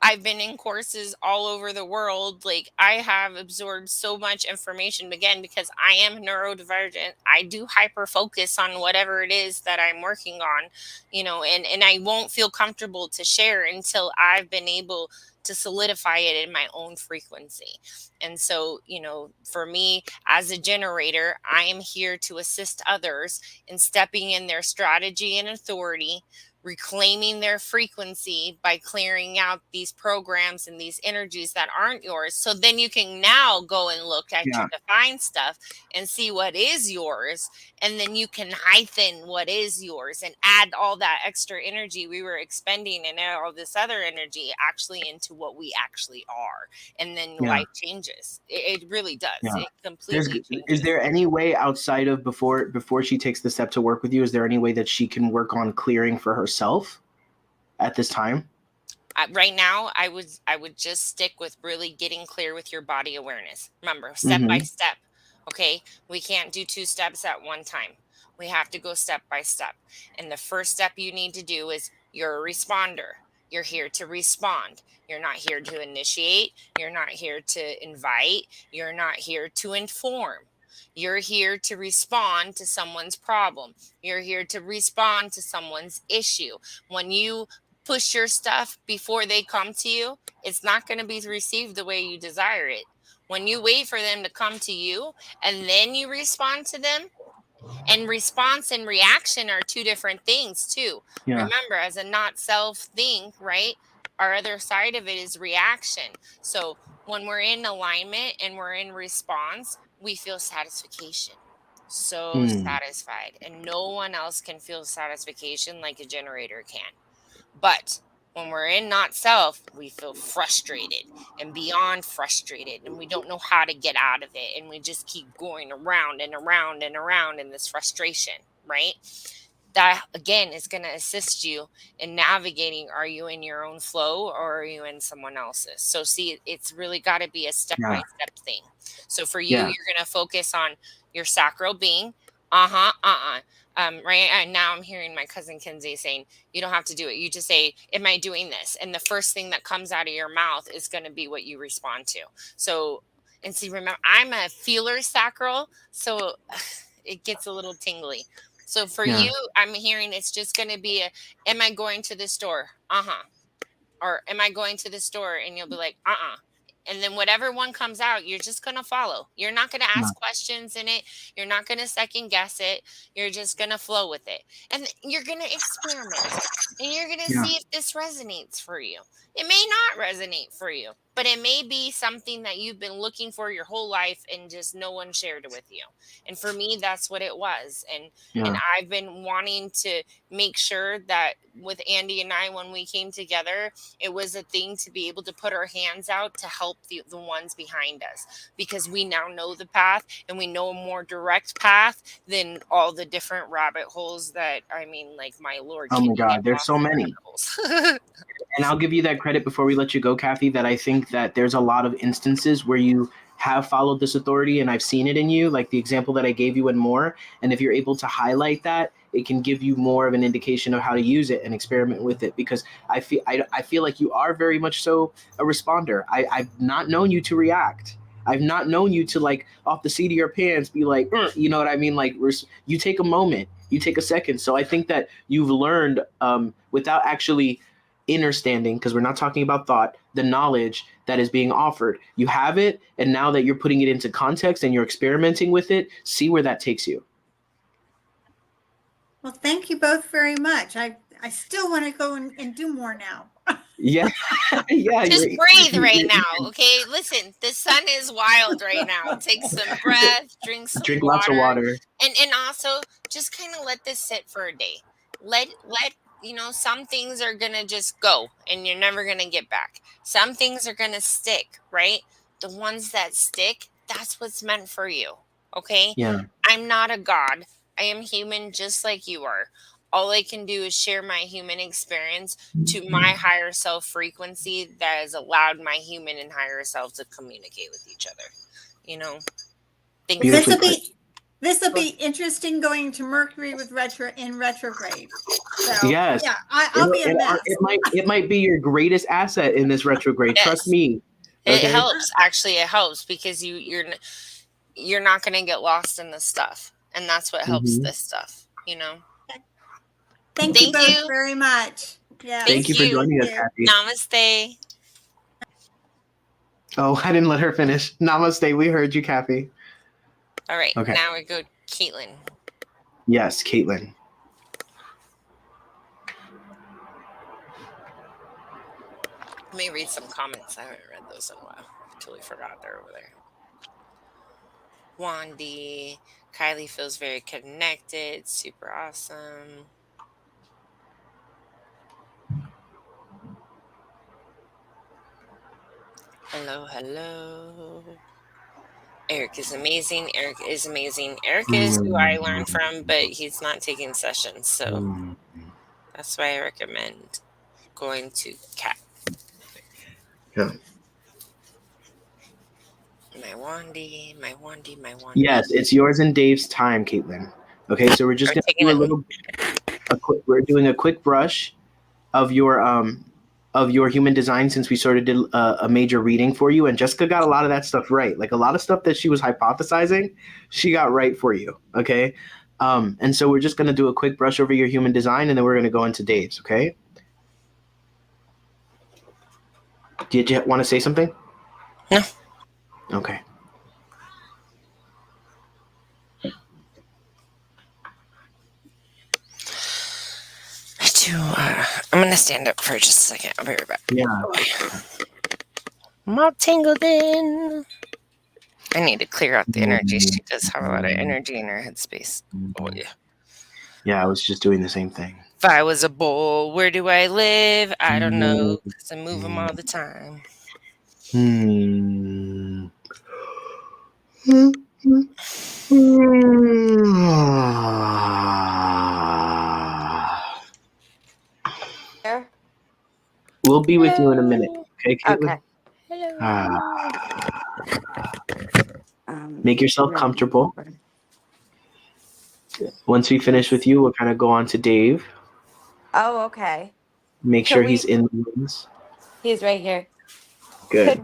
I've been in courses all over the world. Like, I have absorbed so much information, again, because I am neurodivergent. I do hyper focus on whatever it is that I'm working on, and I won't feel comfortable to share until I've been able to solidify it in my own frequency. And so, you know, for me as a generator, I am here to assist others in stepping in their strategy and authority, reclaiming their frequency by clearing out these programs and these energies that aren't yours. So then you can now go and look at your divine stuff and see what is yours. And then you can heighten what is yours and add all that extra energy we were expending and all this other energy actually into what we actually are. And then life changes. It really does. It completely changes. Is there any way outside of before she takes the step to work with you, is there any way that she can work on clearing for herself at this time? Right now, I would just stick with really getting clear with your body awareness. Remember, step by step. Okay, we can't do 2 steps at one time. We have to go step by step. And the first step you need to do is you're a responder. You're here to respond. You're not here to initiate. You're not here to invite. You're not here to inform. You're here to respond to someone's problem. You're here to respond to someone's issue. When you push your stuff before they come to you, it's not going to be received the way you desire it. When you wait for them to come to you and then you respond to them, and response and reaction are 2 different things too. Remember, as a not self thing, right? Our other side of it is reaction. So when we're in alignment and we're in response, we feel satisfaction. So satisfied. And no one else can feel satisfaction like a generator can. But when we're in not self, we feel frustrated and beyond frustrated, and we don't know how to get out of it. And we just keep going around and around and around in this frustration, right? That, again, is going to assist you in navigating. Are you in your own flow or are you in someone else's? So see, it's really got to be a step-by-step thing. So for you, you're going to focus on your sacral being. Right. And now I'm hearing my cousin Kinsey saying, you don't have to do it. You just say, am I doing this? And the first thing that comes out of your mouth is going to be what you respond to. So, and see, remember, I'm a feeler sacral, so it gets a little tingly. So for you, I'm hearing it's just going to be am I going to the store? Or am I going to the store? And you'll be like, And then whatever one comes out, you're just going to follow. You're not going to ask questions in it. You're not going to second guess it. You're just going to flow with it. And you're going to experiment. And you're going to see if this resonates for you. It may not resonate for you, but it may be something that you've been looking for your whole life and just no one shared it with you. And for me, that's what it was. And I've been wanting to make sure that with Andy and I, when we came together, it was a thing to be able to put our hands out to help the ones behind us, because we now know the path and we know a more direct path than all the different rabbit holes that, I mean, like, my Lord. Oh my God, there's so many. And I'll give you that credit before we let you go, Kathy, that I think that there's a lot of instances where you have followed this authority and I've seen it in you, like the example that I gave you and more. And if you're able to highlight that, it can give you more of an indication of how to use it and experiment with it, because I feel like you are very much so a responder. I've not known you to react. I've not known you to, like, off the seat of your pants be like, you know what I mean? Like, you take a moment, you take a second. So I think that you've learned without actually understanding, because we're not talking about thought, the knowledge that is being offered. You have it, and now that you're putting it into context and you're experimenting with it, see where that takes you. Well, thank you both very much. I still want to go and do more now. Yeah. Just breathe right now, okay? Listen, the sun is wild right now. Take some breath, drink lots of water. And also just kind of let this sit for a day. Let you know, some things are going to just go and you're never going to get back. Some things are going to stick, right? The ones that stick, that's what's meant for you, okay? Yeah. I'm not a god. I am human just like you are. All I can do is share my human experience to my higher self frequency that has allowed my human and higher self to communicate with each other. You know, this will be interesting going to Mercury with retrograde. So, yes. Yeah, I'll be a mess. It might be your greatest asset in this retrograde. Yes. Trust me. Okay? It helps. Actually, it helps because you're not going to get lost in this stuff, and that's what helps this stuff. You know. Thank you both very much. Yeah. Thank you for joining us, Kathy. Namaste. Oh, I didn't let her finish. Namaste. We heard you, Kathy. All right. Okay. Now we go Caitlin. Yes, Caitlin. Let me read some comments. I haven't read those in a while. I totally forgot they're over there. Wandy. Kylie feels very connected. Super awesome. Hello, hello. Eric is amazing. Eric is amazing. Eric is who I learned from, but he's not taking sessions. So that's why I recommend going to Cat. Yeah. My Wandy. Yes, it's yours and Dave's time, Caitlin. Okay, so we're just gonna do we're doing a quick brush of your human design, since we sort of did a major reading for you, and Jessica got a lot of that stuff right. Like a lot of stuff that she was hypothesizing, she got right for you. Okay, and so we're just gonna do a quick brush over your human design, and then we're gonna go into Dave's. Okay. Did you want to say something? No. Okay. I'm gonna stand up for just a second. I'll be right back. Yeah. I'm all tangled in. I need to clear out the energy. She does have a lot of energy in her headspace. Oh yeah. Yeah, I was just doing the same thing. If I was a bull, where do I live? I don't know, because I move them all the time. We'll be with you in a minute. Okay, Caitlin? Okay. Hello. Make yourself comfortable. Once we finish with you, we'll kind of go on to Dave. Oh, okay. Make sure he's in the rooms. He's right here. Good.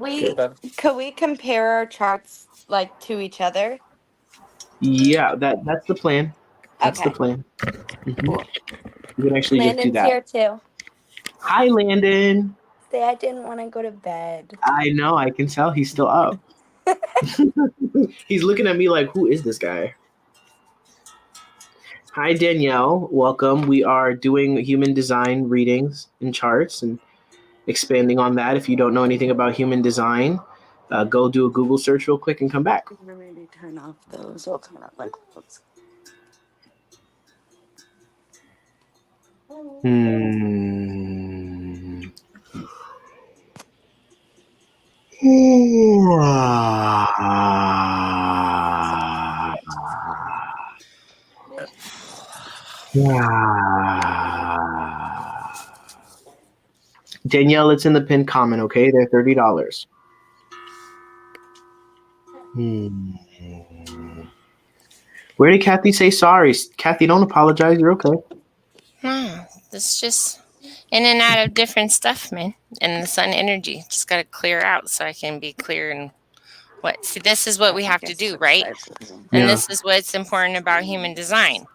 Could we compare our charts like to each other? Yeah, that's the plan. That's the plan. Cool. You can actually just do Landon's that. here too. Hi, Landon. Dad didn't want to go to bed. I know. I can tell he's still up. He's looking at me like, who is this guy? Hi, Danielle. Welcome. We are doing human design readings and charts and expanding on that. If you don't know anything about human design, go do a Google search real quick and come back. I'm gonna maybe turn off those. I'll turn off my clothes. Danielle, it's in the pinned comment, okay? They're $30. Where did Kathy say sorry? Kathy, don't apologize. You're okay. No, it's just in and out of different stuff, man. And the sun energy just got to clear out so I can be clear and what. See, this is what we have to do, right? And this is what's important about human design,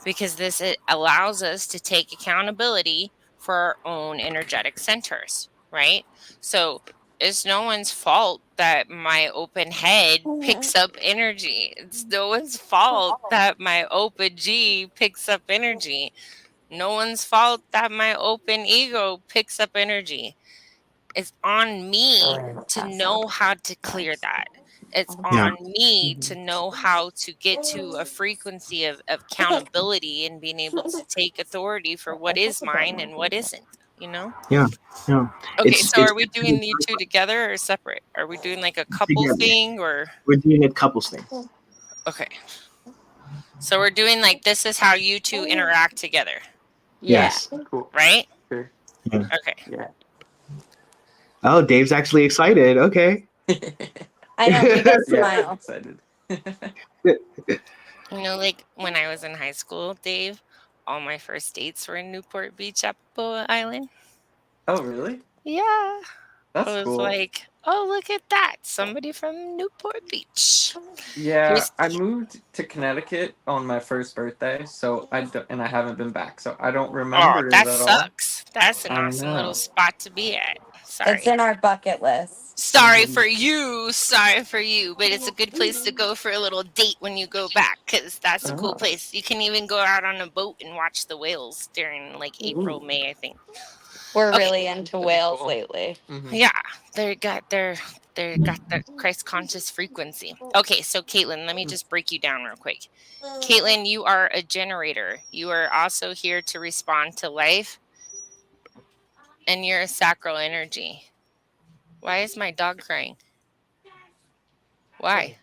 because it allows us to take accountability for our own energetic centers, right? So it's no one's fault that my open head picks up energy. It's no one's fault that my open G picks up energy. No one's fault that my open ego picks up energy. It's on me to know how to clear that. It's on me to know how to get to a frequency of accountability and being able to take authority for what is mine and what isn't, you know? Yeah. Okay, so are we doing the two together or separate? Are we doing like a couple thing or? We're doing a couples thing. Okay. So we're doing like, this is how you two interact together. Yes. Cool. Right? Sure. Yeah. Okay. Yeah. Oh, Dave's actually excited. Okay. I know, he does smile. Excited. You know, like when I was in high school, Dave, all my first dates were in Newport Beach, Balboa Island. Oh, really? Yeah. That's I was cool. like, oh, look at that. Somebody from Newport Beach. Yeah, I moved to Connecticut on my first birthday, so I haven't been back, so I don't remember Oh, that it at all. sucks. That's an I awesome know. little spot to be at. Sorry. It's in our bucket list. Sorry for you. Sorry for you. But it's a good place to go for a little date when you go back, because that's a cool place. You can even go out on a boat and watch the whales during like April, May, I think. We're Okay. really into That'd be whales cool. lately. Yeah, they got the Christ conscious frequency. Okay, so Caitlin, let me just break you down real quick. Caitlin, you are a generator. You are also here to respond to life, and you're a sacral energy. Why is my dog crying? Why?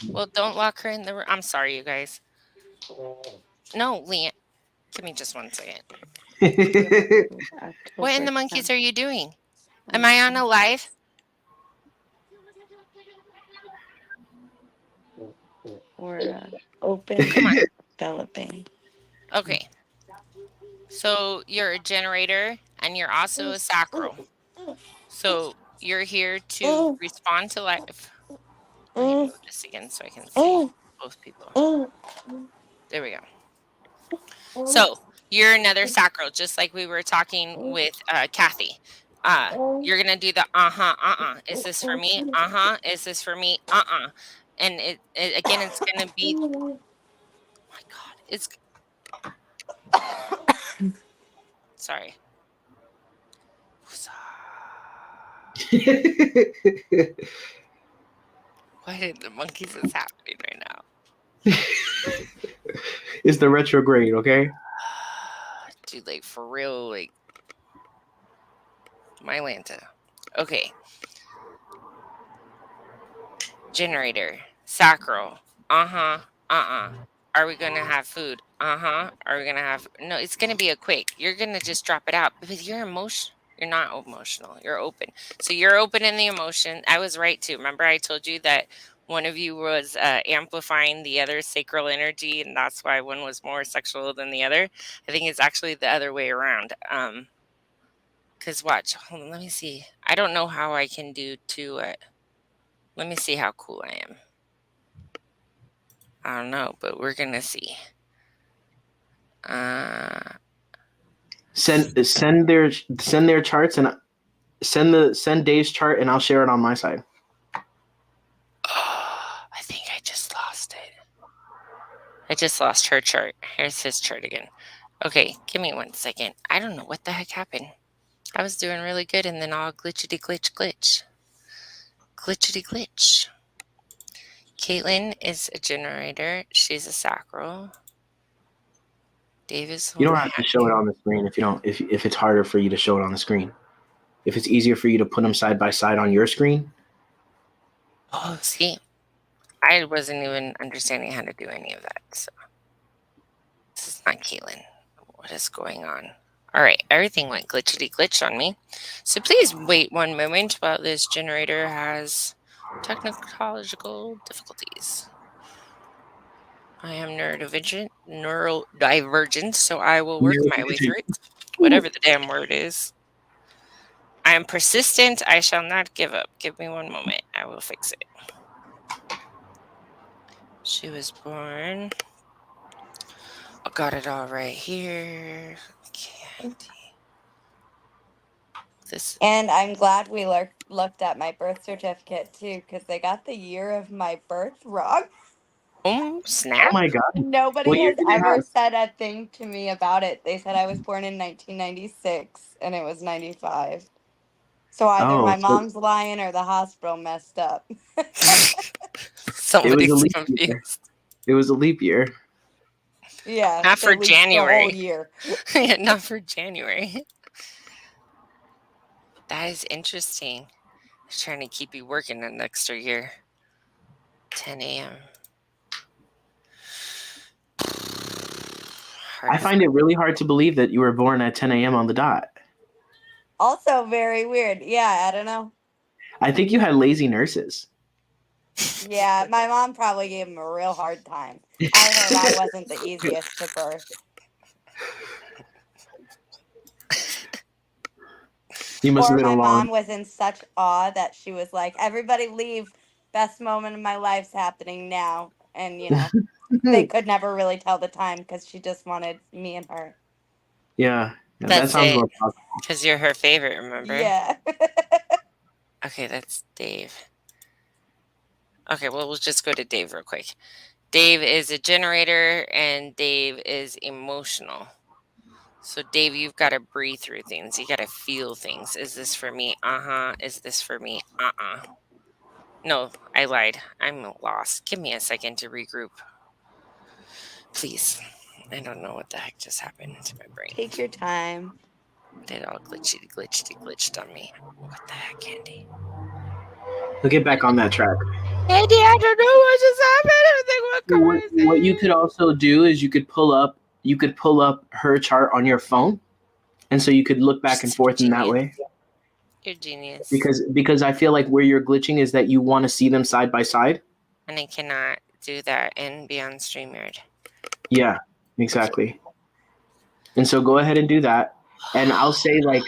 Well, don't lock her in the room. I'm sorry, you guys. No, Leanne. Give me just 1 second. What in the monkeys are you doing? Am I on a live? We're open. Come on. Developing. Okay. So you're a generator and you're also a sacral. So you're here to respond to life. Let me move this again so I can see both people. There we go. So you're another sacral, just like we were talking with Kathy. You're gonna do the Is this for me? Is this for me? And it again, it's gonna be. Oh my God, it's. Sorry. What in the monkeys is happening right now? It's the retrograde, okay? Dude, like for real, like my Lanta. Okay. Generator, sacral. Are we gonna have food? Are we gonna have? No, it's gonna be a quick. You're gonna just drop it out because you're emotional. You're not emotional. You're open. So you're open in the emotion. I was right too. Remember, I told you that one of you was amplifying the other sacral energy, and that's why one was more sexual than the other. I think it's actually the other way around. Because watch, hold on, let me see. I don't know how I can do to it. Let me see how cool I am. I don't know, but we're gonna see. Send their charts and send Dave's chart and I'll share it on my side. I think I just lost it. I just lost her chart. Here's his chart again. Okay, give me 1 second. I don't know what the heck happened. I was doing really good and then all glitchity glitch. Glitchity glitch. Caitlin is a generator. She's a sacral. Dave is. You don't have to show it on the screen if it's harder for you to show it on the screen. If it's easier for you to put them side by side on your screen. Oh, see, I wasn't even understanding how to do any of that. So this is not Caitlin. What is going on? All right, everything went glitchity glitch on me. So please wait 1 moment while this generator has technological difficulties. I am neurodivergent, so I will work my way through it. Whatever the damn word is. I am persistent. I shall not give up. Give me 1 moment. I will fix it. She was born. I got it all right here. Candy. And I'm glad we looked at my birth certificate too, because they got the year of my birth wrong. Oh, snap. Oh my God. Nobody has ever said a thing to me about it. They said I was born in 1996 and it was 95. So either my mom's lying or the hospital messed up. Somebody's confused. It was a leap year. Yeah. Not for January. The whole year. Yeah, not for January. That is interesting. I'm trying to keep you working an extra year. 10 a.m. I find it really hard to believe that you were born at 10 a.m. on the dot. Also very weird. Yeah, I don't know. I think you had lazy nurses. Yeah, my mom probably gave him a real hard time. I heard I wasn't the easiest to birth. Or my mom was in such awe that she was like, everybody leave. Best moment of my life's happening now. And, you know, they could never really tell the time because she just wanted me and her. Yeah. That sounds more possible. Because you're her favorite, remember? Yeah. Okay, that's Dave. Okay, well, we'll just go to Dave real quick. Dave is a generator and Dave is emotional. So, Dave, you've got to breathe through things. You got to feel things. Is this for me? Is this for me? No, I lied. I'm lost. Give me a second to regroup. Please. I don't know what the heck just happened to my brain. Take your time. It all glitched on me. What the heck, Andy? We'll get back on that track. Andy, I don't know what just happened. Everything went crazy. What you could also do is you could pull up her chart on your phone, and so you could look back and forth in that way. You're genius. Because I feel like where you're glitching is that you want to see them side by side, and I cannot do that and be on StreamYard. Yeah, exactly. And so go ahead and do that. And I'll say, like,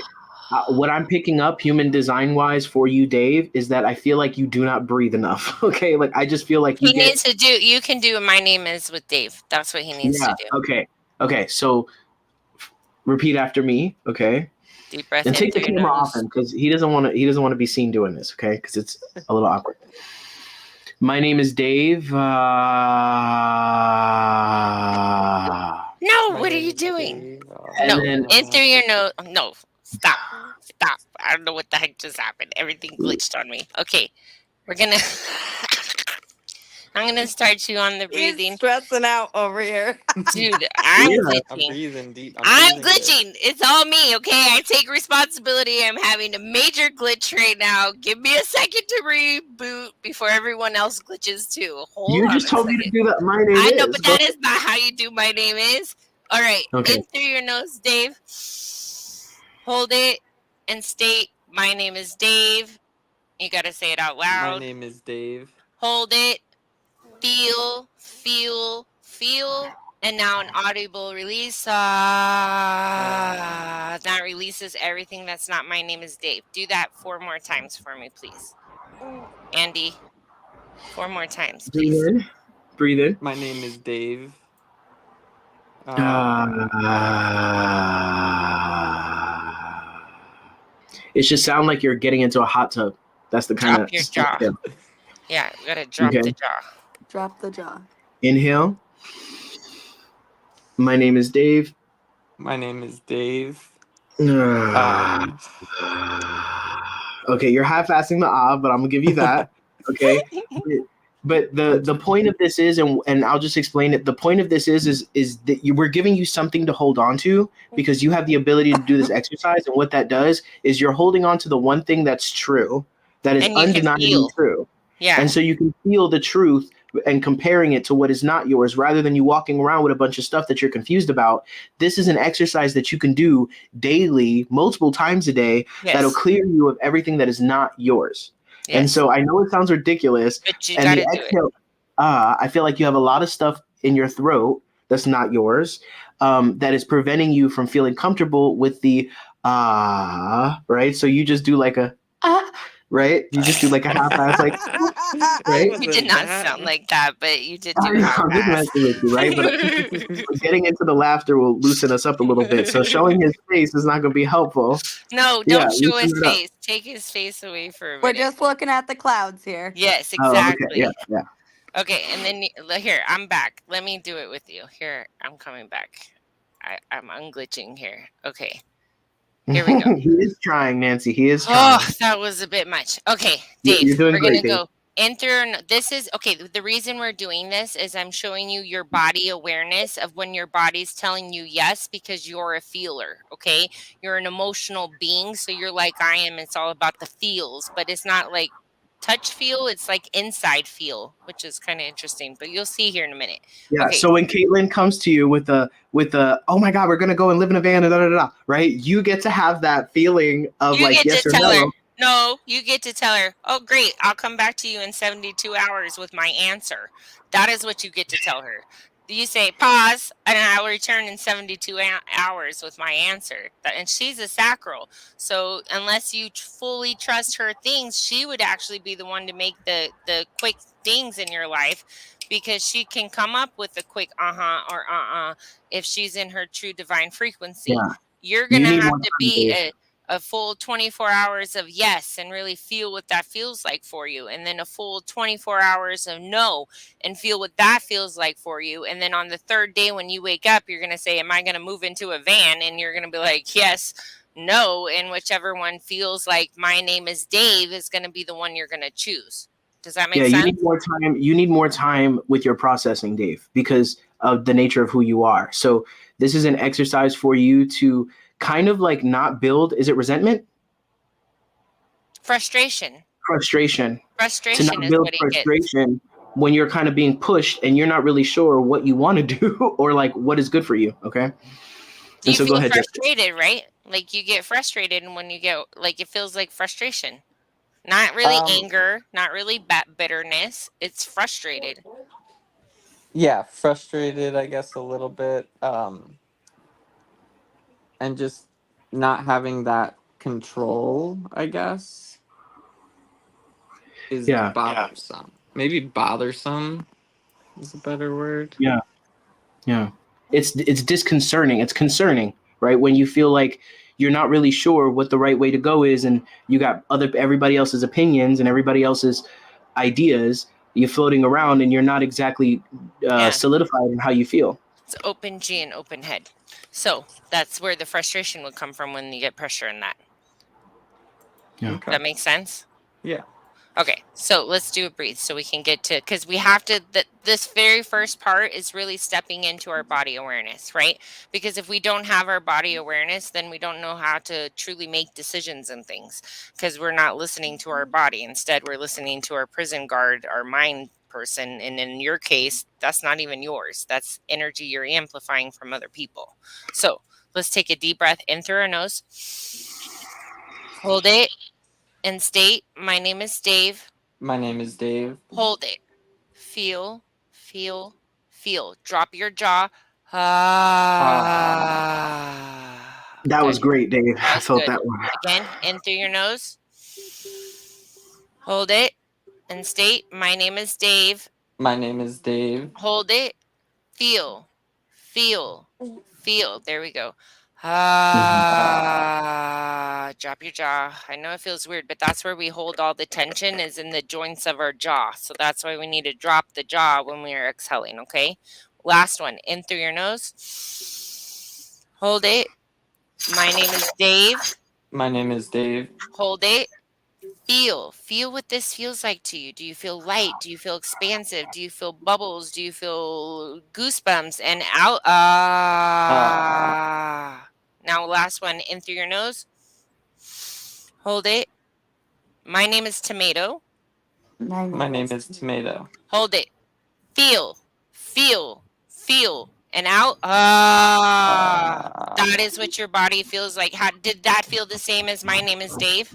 what I'm picking up human design wise for you, Dave, is that I feel like you do not breathe enough. Okay, like I just feel like you needs to do. You can do. My name is with Dave. That's what he needs to do. Okay. So repeat after me. Okay. Deep breath. And take the camera off him because he doesn't want to be seen doing this. Okay, because it's a little awkward. My name is Dave. No, what are you doing? No, in through your nose. No, stop. I don't know what the heck just happened. Everything glitched on me. Okay, I'm gonna start you on the breathing. He's stressing out over here. Dude, I'm glitching. I'm breathing deep. I'm glitching. It's all me, okay? I take responsibility. I'm having a major glitch right now. Give me a second to reboot before everyone else glitches too. You just told me to do that. My name is. I know, but that is not how you do my name is. All right. Okay. In through your nose, Dave. Hold it and state, my name is Dave. You got to say it out loud. My name is Dave. Hold it. Feel, and now an audible release. That releases everything that's not my name is Dave. Do that 4 more times for me, please. Andy, 4 more times, please. Breathe in. My name is Dave. It should sound like you're getting into a hot tub. That's the kind of your jaw. Yeah, you gotta drop the jaw. Drop the jaw. Inhale. My name is Dave. My name is Dave. Okay, you're half-assing the but I'm gonna give you that. Okay. But the point of this is, and I'll just explain it. The point of this is that we're giving you something to hold on to because you have the ability to do this exercise, and what that does is you're holding on to the one thing that's true, that is undeniably true. Yeah. And so you can feel the truth and comparing it to what is not yours, rather than you walking around with a bunch of stuff that you're confused about. This is an exercise that you can do daily, multiple times a day, that'll clear you of everything that is not yours. Yes. And so I know it sounds ridiculous. But you gotta do it. I feel like you have a lot of stuff in your throat that's not yours, that is preventing you from feeling comfortable with the right? So you just do like a right? You just do like a half-ass, like, right? You did not sound like that, but you did do half-ass. Right? But getting into the laughter will loosen us up a little bit. So showing his face is not going to be helpful. No, don't show his face. Take his face away for a minute. We're just looking at the clouds here. Yes, exactly. Oh, okay. Yeah. Okay, and then here, I'm back. Let me do it with you. Here, I'm coming back. I'm unglitching here. Okay. Here we go. He is trying, Nancy. He is trying. Oh, that was a bit much. Okay, Dave, we're going to go enter. This is, okay, the reason we're doing this is I'm showing you your body awareness of when your body's telling you yes, because you're a feeler, okay? You're an emotional being, so you're like I am. It's all about the feels, but it's not like touch feel, it's like inside feel, which is kind of interesting, but you'll see here in a minute. Yeah. Okay. So when Caitlin comes to you with the oh my God, we're gonna go and live in a van and right? You get to have that feeling of like yes or no. No, you get to tell her, oh great, I'll come back to you in 72 hours with my answer. That is what you get to tell her. You say pause, and I will return in 72 hours with my answer. And she's a sacral, so unless you fully trust her things, she would actually be the one to make the quick things in your life, because she can come up with a quick or if she's in her true divine frequency. Yeah. You're gonna have to be a full 24 hours of yes and really feel what that feels like for you, and then a full 24 hours of no and feel what that feels like for you. And then on the third day when you wake up, you're going to say, am I going to move into a van? And you're going to be like, yes, no, and whichever one feels like my name is Dave is going to be the one you're going to choose. Does that make sense? You need more time. You need more time with your processing, Dave, because of the nature of who you are. So this is an exercise for you to kind of like not build. Is it resentment? Frustration. Frustration. To not is build what frustration when you're kind of being pushed and you're not really sure what you want to do or like what is good for you. Okay. Do you so feel go ahead, frustrated, right? Like you get frustrated, and when you get like it feels like frustration. Not really anger, not really bitterness. It's frustrated. Yeah, frustrated, I guess, a little bit. And just not having that control, I guess, is bothersome. Maybe bothersome is a better word. Yeah. It's disconcerting. It's concerning, right? When you feel like you're not really sure what the right way to go is, and you got everybody else's opinions and everybody else's ideas. You're floating around, and you're not exactly solidified in how you feel. It's open G and open head. So that's where the frustration would come from when you get pressure in that. Yeah. Okay. That makes sense? Yeah. Okay, so let's do a breathe so we can get to, because we have to, this very first part is really stepping into our body awareness, right? Because if we don't have our body awareness, then we don't know how to truly make decisions and things, because we're not listening to our body. Instead, we're listening to our prison guard, our mind person. And in your case, that's not even yours. That's energy you're amplifying from other people. So let's take a deep breath in through our nose. Hold it. And state, my name is Dave. My name is Dave. Hold it. Feel. Drop your jaw. That was great, Dave. I felt good. that one. Again, in through your nose. Hold it. And state, my name is Dave. My name is Dave. Hold it. Feel. There we go. Drop your jaw. I know it feels weird, but that's where we hold all the tension, is in the joints of our jaw. So that's why we need to drop the jaw when we are exhaling, okay? Last one, in through your nose. Hold it. My name is Dave. My name is Dave. Hold it. Feel what this feels like to you. Do you feel light? Do you feel expansive? Do you feel bubbles? Do you feel goosebumps? And out. Now, last one, in through your nose. Hold it. My name is Tomato. My name is Tomato. Hold it. Feel, and out. That is what your body feels like. How did that feel? The same as my name is Dave?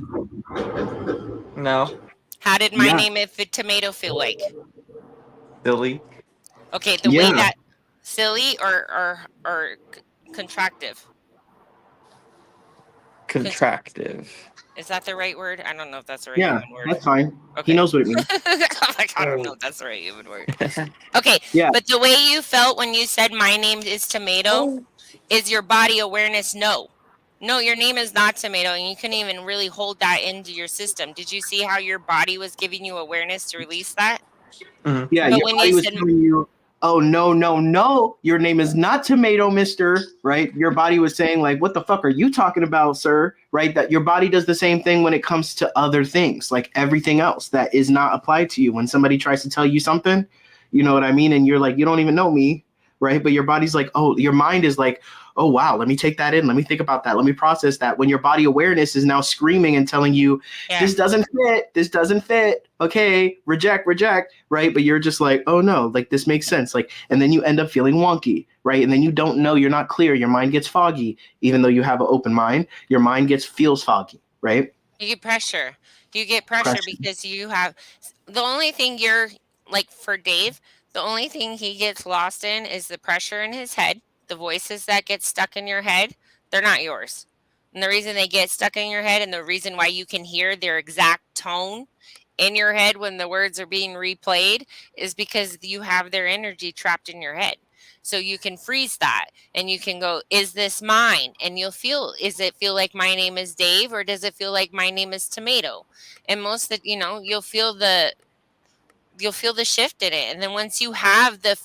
No. How did my name of Tomato feel like? Silly. Okay, the way that silly or contractive? Contractive. Is that the right word? I don't know if that's the right human word. That's fine. Okay. He knows what it means. I don't know if that's the right human word. Okay, but the way you felt when you said my name is Tomato, is your body awareness no. No, your name is not Tomato, and you couldn't even really hold that into your system. Did you see how your body was giving you awareness to release that? Mm-hmm. Yeah, but your body was telling you, oh, no, your name is not Tomato, mister, right? Your body was saying, like, what the fuck are you talking about, sir? Right? That your body does the same thing when it comes to other things, like everything else that is not applied to you. When somebody tries to tell you something, you know what I mean? And you're like, you don't even know me, right? But your body's like, oh, your mind is like, oh, wow, let me take that in. Let me think about that. Let me process that. When your body awareness is now screaming and telling you, this doesn't fit. Okay, reject, right? But you're just like, oh, no, like this makes sense. Like, and then you end up feeling wonky, right? And then you don't know, you're not clear. Your mind gets foggy. Even though you have an open mind, your mind feels foggy, right? You get pressure. Because you have the only thing you're like for Dave, the only thing he gets lost in is the pressure in his head. The voices that get stuck in your head, they're not yours. And the reason they get stuck in your head and the reason why you can hear their exact tone in your head when the words are being replayed is because you have their energy trapped in your head. So you can freeze that and you can go, is this mine? And you'll feel, is it feel like my name is Dave, or does it feel like my name is Tomato? And most of, you'll feel the shift in it. And then once you have the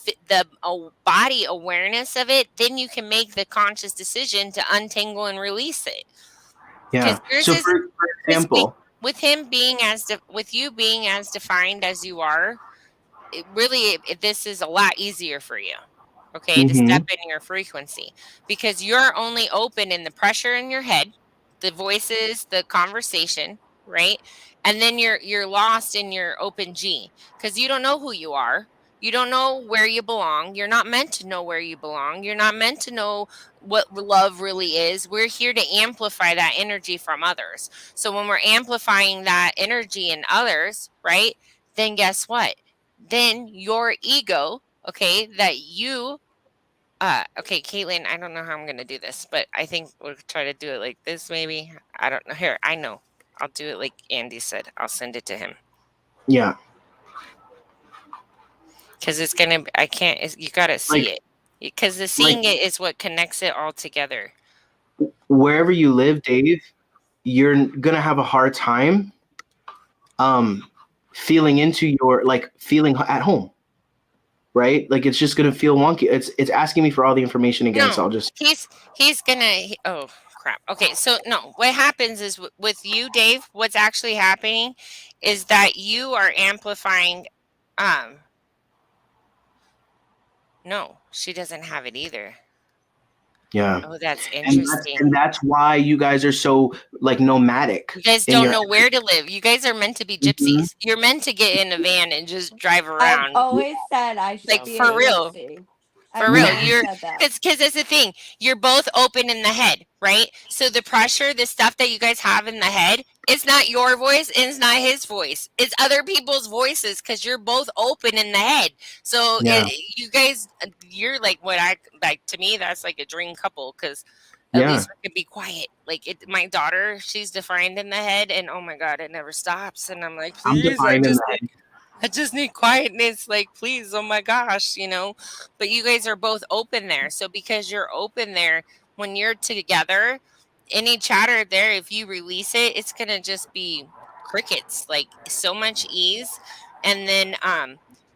body awareness of it, then you can make the conscious decision to untangle and release it. Yeah. So for example, with him being with you being as defined as you are, this is a lot easier for you. Okay, to step in your frequency, because you're only open in the pressure in your head, the voices, the conversation, right? And then you're lost in your open G, because you don't know who you are. You don't know where you belong. You're not meant to know where you belong. You're not meant to know what love really is. We're here to amplify that energy from others. So when we're amplifying that energy in others, right, then guess what? Then your ego, okay, that you okay, Caitlin, I don't know how I'm going to do this, but I think we'll try to do it like this, maybe. I don't know. Here, I know. I'll do it like Andy said. I'll send it to him. Yeah. Because it's going to, I can't, you got to see it. Because the seeing it is what connects it all together. Wherever you live, Dave, you're going to have a hard time feeling into your, feeling at home. Right? Like, it's just going to feel wonky. It's asking me for all the information again. So I'll just. He's going to, oh, crap. Okay. So, no, what happens is with you, Dave, what's actually happening is that you are amplifying. No, she doesn't have it either. Yeah. Oh, that's interesting. And that's why you guys are so nomadic. You guys don't know where to live. You guys are meant to be gypsies. You're meant to get in a van and just drive around. I've always said I should be for real. gypsy. For real, because that's the thing. You're both open in the head, right? So the pressure, the stuff that you guys have in the head, it's not your voice and it's not his voice. It's other people's voices, because you're both open in the head. So you guys, you're like what I like. To me, that's like a dream couple, because at least we can be quiet. My daughter, she's defined in the head, and oh my God, it never stops. And I'm like, please, I just need quietness, please, oh my gosh, but you guys are both open there. So because you're open there, when you're together, any chatter there, if you release it, it's going to just be crickets, so much ease. And then,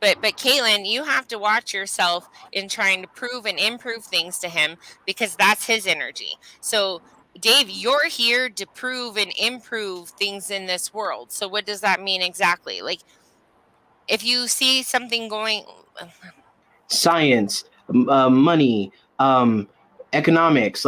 but Caitlin, you have to watch yourself in trying to prove and improve things to him, because that's his energy. So Dave, you're here to prove and improve things in this world. So what does that mean exactly? If you see something going, science, money, economics,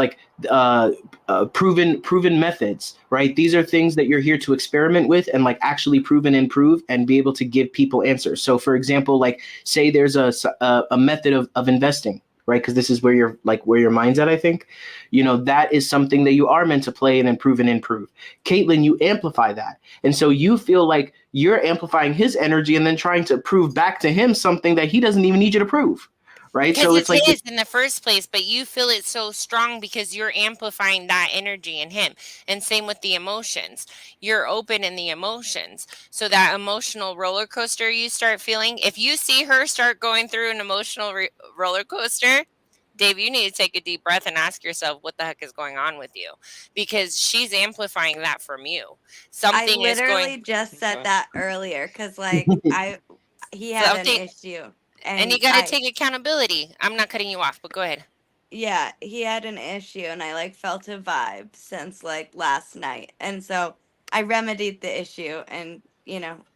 proven methods, right? These are things that you're here to experiment with and actually prove and improve and be able to give people answers. So for example, say there's a method of investing, right? Because this is where your mind's at, I think. That is something that you are meant to play and improve and improve. Caitlin, you amplify that. And so you feel like you're amplifying his energy and then trying to prove back to him something that he doesn't even need you to prove. Right. So it's his in the first place, but you feel it so strong because you're amplifying that energy in him. And same with the emotions. You're open in the emotions. So that emotional roller coaster you start feeling, if you see her start going through an emotional roller coaster, Dave, you need to take a deep breath and ask yourself what the heck is going on with you, because she's amplifying that from you. I literally just said that earlier, because he had an issue. And you got to take accountability. I'm not cutting you off, but go ahead. Yeah, he had an issue, and I felt a vibe since last night. And so I remedied the issue, and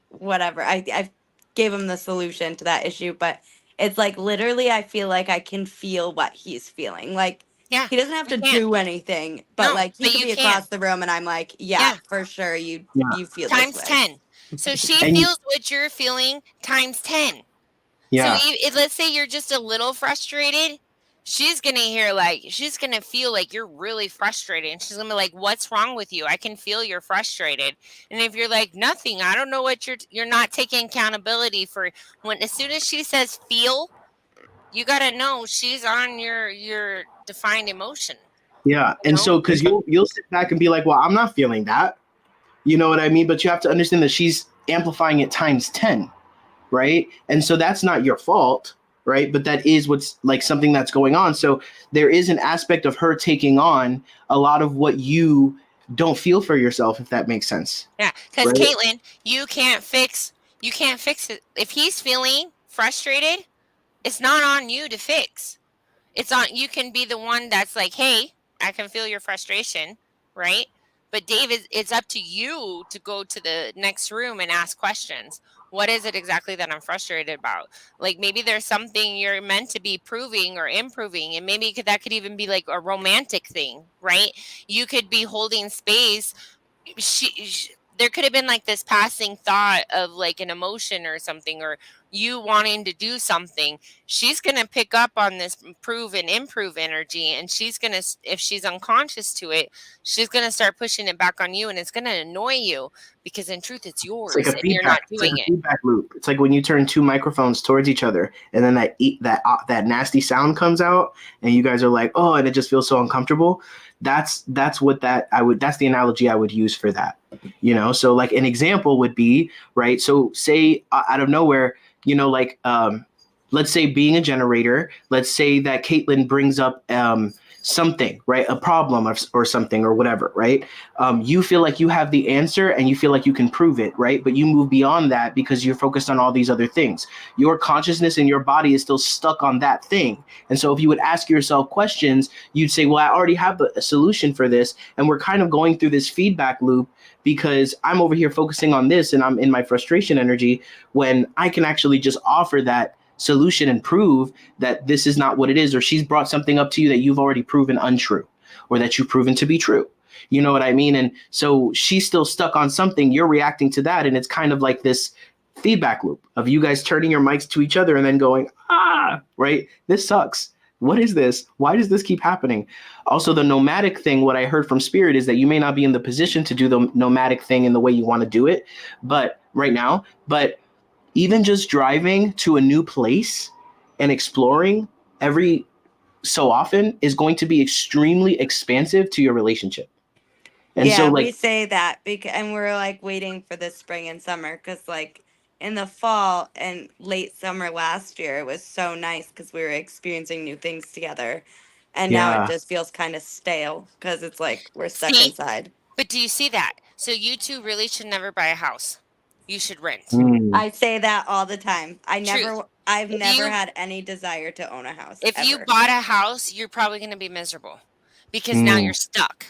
whatever. I gave him the solution to that issue, but it's literally I feel like I can feel what he's feeling. He doesn't have to do anything, but he could be across the room, and I'm for sure you feel times this way. 10. So she feels what you're feeling times 10. Yeah. So let's say you're just a little frustrated, she's going to hear she's going to feel like you're really frustrated, and she's going to be like, what's wrong with you? I can feel you're frustrated. And if you're like, nothing, I don't know what you're not taking accountability for as soon as she says feel, you got to know she's on your defined emotion. Yeah. And so, cause you'll sit back and be like, well, I'm not feeling that, you know what I mean? But you have to understand that she's amplifying it times 10. Right. And so that's not your fault. right? But that is what's like something that's going on. So there is an aspect of her taking on a lot of what you don't feel for yourself, if that makes sense. Yeah, because Right? Caitlin, you can't fix it. If he's feeling frustrated, it's not on you to fix. It's on you can be the one that's like, hey, I can feel your frustration, right? But David, it's up to you to go to the next room and ask questions. What is it exactly that I'm frustrated about? Like maybe there's something you're meant to be proving or improving, and maybe that could even be like a romantic thing, right? You could be holding space. There could have been like this passing thought of like an emotion or something, or you wanting to do something. She's going to pick up on this prove and improve energy, and she's going to, if she's unconscious to it, she's going to start pushing it back on you, and it's going to annoy you because in truth it's It's like yours a and you're feedback. not It's like doing a it. feedback loop. It's like when you turn two microphones towards each other, and then that nasty sound comes out, and you guys are like, oh, and it just feels so uncomfortable. That's the analogy I would use for that. So like an example would be, right? So say out of nowhere, like let's say being a generator, let's say that Caitlin brings up something, right? A problem or something or whatever, right? You feel like you have the answer and you feel like you can prove it, right? But you move beyond that because you're focused on all these other things. Your consciousness and your body is still stuck on that thing. And so if you would ask yourself questions, you'd say, well, I already have a solution for this. And we're kind of going through this feedback loop because I'm over here focusing on this and I'm in my frustration energy when I can actually just offer that solution and prove that this is not what it is, or she's brought something up to you that you've already proven untrue or that you've proven to be true. You know what I mean? And so she's still stuck on something, you're reacting to that, and it's kind of like this feedback loop of you guys turning your mics to each other and then going, right? This sucks. What is this? Why does this keep happening? Also, the nomadic thing, what I heard from Spirit is that you may not be in the position to do the nomadic thing in the way you want to do it, but right now, but even just driving to a new place and exploring every so often is going to be extremely expansive to your relationship. And yeah, so we like, say that and we're like waiting for the spring and summer because like in the fall and late summer last year it was so nice because we were experiencing new things together, and now it yeah, just feels kind of stale because it's like we're stuck See, inside. but do you see that? So you two really should never buy a house. You should rent. I say that all the time. Truth. I've If never you had any desire to own a house if you ever. bought a house, you're probably going to be miserable because now mm, you're stuck.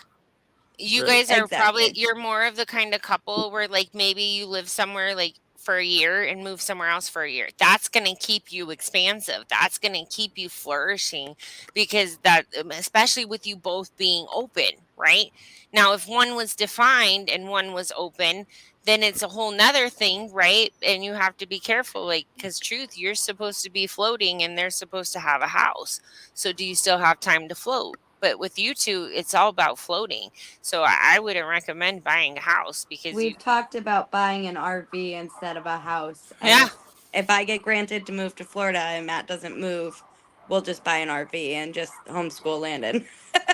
You Right. guys are probably Exactly. you're more of the kind of couple where like maybe you live somewhere like for a year and move somewhere else for a year. That's going to keep you expansive. That's going to keep you flourishing because that especially with you both being open, right? Now if one was defined and one was open, then it's a whole nother thing, right? And you have to be careful, like, because truth, you're supposed to be floating and they're supposed to have a house. So do you still have time to float? But with you two, it's all about floating. So I wouldn't recommend buying a house because you, We've talked about buying an RV instead of a house, and yeah, if I get granted to move to Florida and Matt doesn't move, we'll just buy an RV and just homeschool Landon.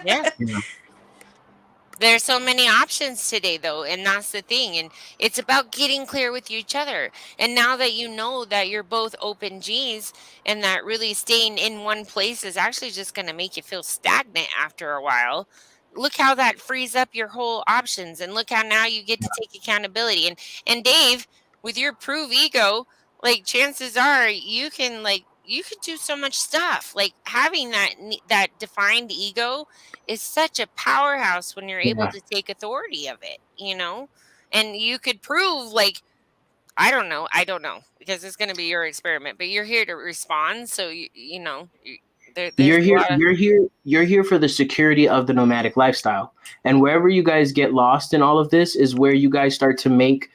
yeah. yeah. There's so many options today, though, and that's the thing. And it's about getting clear with each other. And now that you know that you're both open G's and that really staying in one place is actually just going to make you feel stagnant after a while, look how that frees up your whole options. And look how now you get to take accountability. And Dave, with your prove ego, like chances are you could do so much stuff. Like having that defined ego is such a powerhouse when you're able Yeah. to take authority of it, you know? And you could prove like I don't know because it's going to be your experiment, but you're here to respond, so there's You're a here, lot of you're here for the security of the nomadic lifestyle. And wherever you guys get lost in all of this is where you guys start to make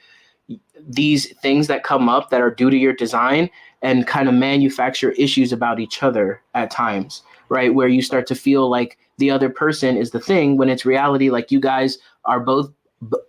these things that come up that are due to your design and kind of manufacture issues about each other at times, right? Where you start to feel like the other person is the thing when it's reality, like you guys are both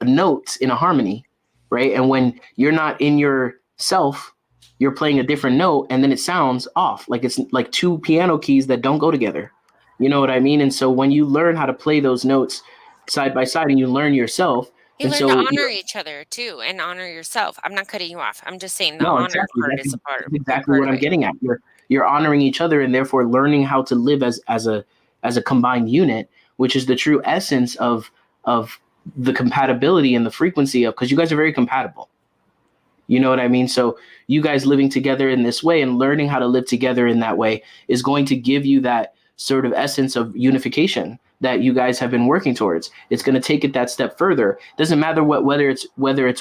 notes in a harmony, right? And when you're not in yourself, you're playing a different note and then it sounds off, like it's like two piano keys that don't go together. You know what I mean? And so when you learn how to play those notes side by side and you learn yourself, you and learn to so honor each other too and honor yourself. I'm not cutting you off. I'm just saying the no, honor exactly. part That's, is a that's big exactly part what of I'm it. getting at. you're honoring each other, and therefore learning how to live as a combined unit, which is the true essence of the compatibility and the frequency of, because you guys are very compatible. You know what I mean? So you guys living together in this way and learning how to live together in that way is going to give you that sort of essence of unification that you guys have been working towards. It's going to take it that step further. Doesn't matter whether it's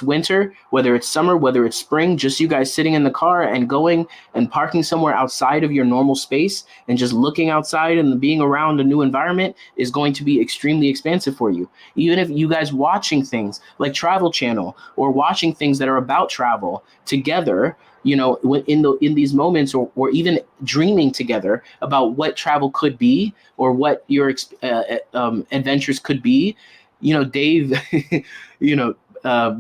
winter, whether it's summer, whether it's spring, just you guys sitting in the car and going and parking somewhere outside of your normal space and just looking outside and being around a new environment is going to be extremely expansive for you. Even if you guys watching things like Travel Channel or watching things that are about travel together, you know, in these moments, or even dreaming together about what travel could be or what your adventures could be, you know, Dave, you know,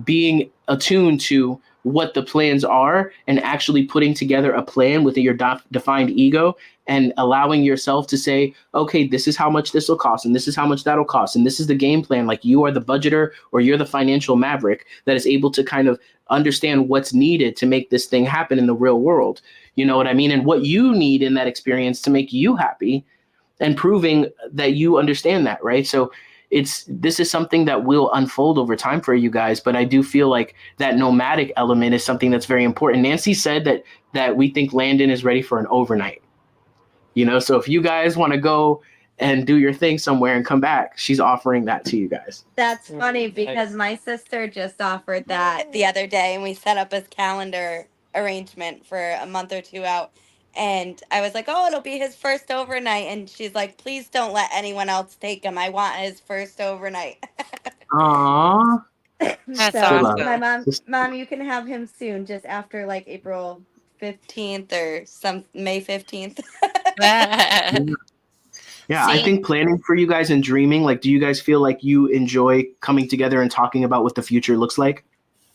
being attuned to what the plans are and actually putting together a plan within your defined ego and allowing yourself to say, okay, this is how much this will cost and this is how much that'll cost. And this is the game plan. Like you are the budgeter or you're the financial maverick that is able to kind of understand what's needed to make this thing happen in the real world. You know what I mean? And what you need in that experience to make you happy and proving that you understand that, right? So this is something that will unfold over time for you guys, but I do feel like that nomadic element is something that's very important. Nancy said that we think Landon is ready for an overnight, you know? So if you guys want to go and do your thing somewhere and come back, she's offering that to you guys. That's funny because my sister just offered that the other day and we set up his calendar arrangement for a month or two out. And I was like, oh, it'll be his first overnight. And she's like, please don't let anyone else take him. I want his first overnight. Aww. That's So awesome. my mom, you can have him soon, just after like April 15th or May 15th. Yeah, I think planning for you guys and dreaming, like, do you guys feel like you enjoy coming together and talking about what the future looks like?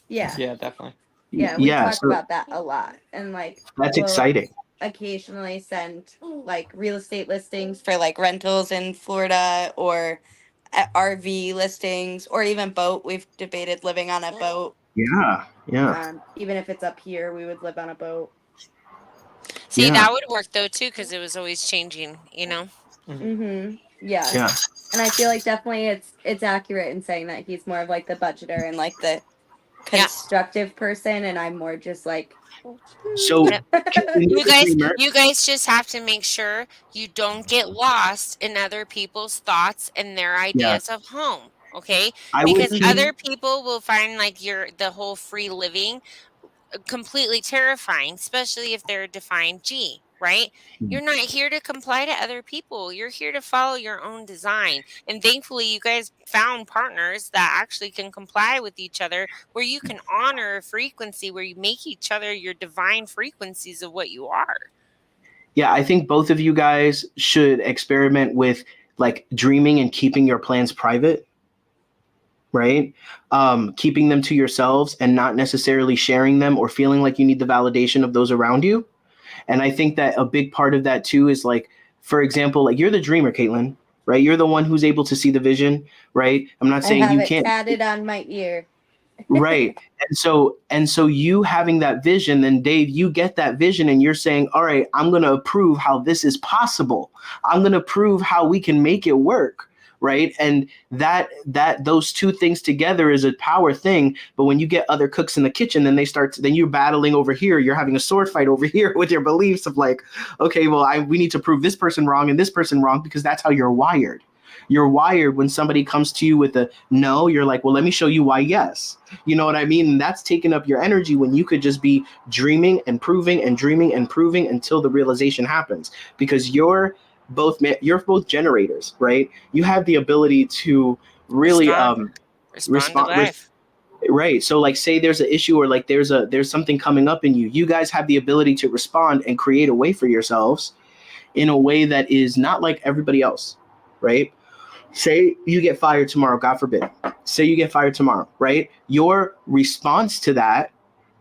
Yeah. Yeah, definitely. Yeah, we talk about that a lot. And like that's exciting. Occasionally send like real estate listings for like rentals in Florida or RV listings or even boat. We've debated living on a boat. Yeah. Even if it's up here, we would live on a boat. See, that would work though too, because it was always changing, you know. Mm-hmm. Yeah. And I feel like definitely it's accurate in saying that he's more of like the budgeter and like the constructive person, and I'm more just like. So you guys just have to make sure you don't get lost in other people's thoughts and their ideas of home, okay? Because other people will find like the whole free living completely terrifying, especially if they're a defined G, right? You're not here to comply to other people. You're here to follow your own design. And thankfully, you guys found partners that actually can comply with each other, where you can honor a frequency, where you make each other your divine frequencies of what you are. Yeah, I think both of you guys should experiment with like dreaming and keeping your plans private. Right? Keeping them to yourselves and not necessarily sharing them or feeling like you need the validation of those around you. And I think that a big part of that too is like, for example, like you're the dreamer, Caitlin, right? You're the one who's able to see the vision, right? I'm not saying you can't. I have it tatted on my ear. Right. And so you having that vision, then Dave, you get that vision and you're saying, all right, I'm going to prove how this is possible. I'm going to prove how we can make it work. Right. And that those two things together is a power thing. But when you get other cooks in the kitchen, then then you're battling over here. You're having a sword fight over here with your beliefs of like, OK, well, we need to prove this person wrong and this person wrong, because that's how you're wired. You're wired when somebody comes to you with a no, you're like, well, let me show you why. Yes. You know what I mean? And that's taking up your energy when you could just be dreaming and proving and dreaming and proving until the realization happens, because you're both generators, right? You have the ability to really respond to life. Right. So like say there's an issue or like there's something coming up in you. You guys have the ability to respond and create a way for yourselves in a way that is not like everybody else, right? Say you get fired tomorrow, God forbid. Say you get fired tomorrow, right? Your response to that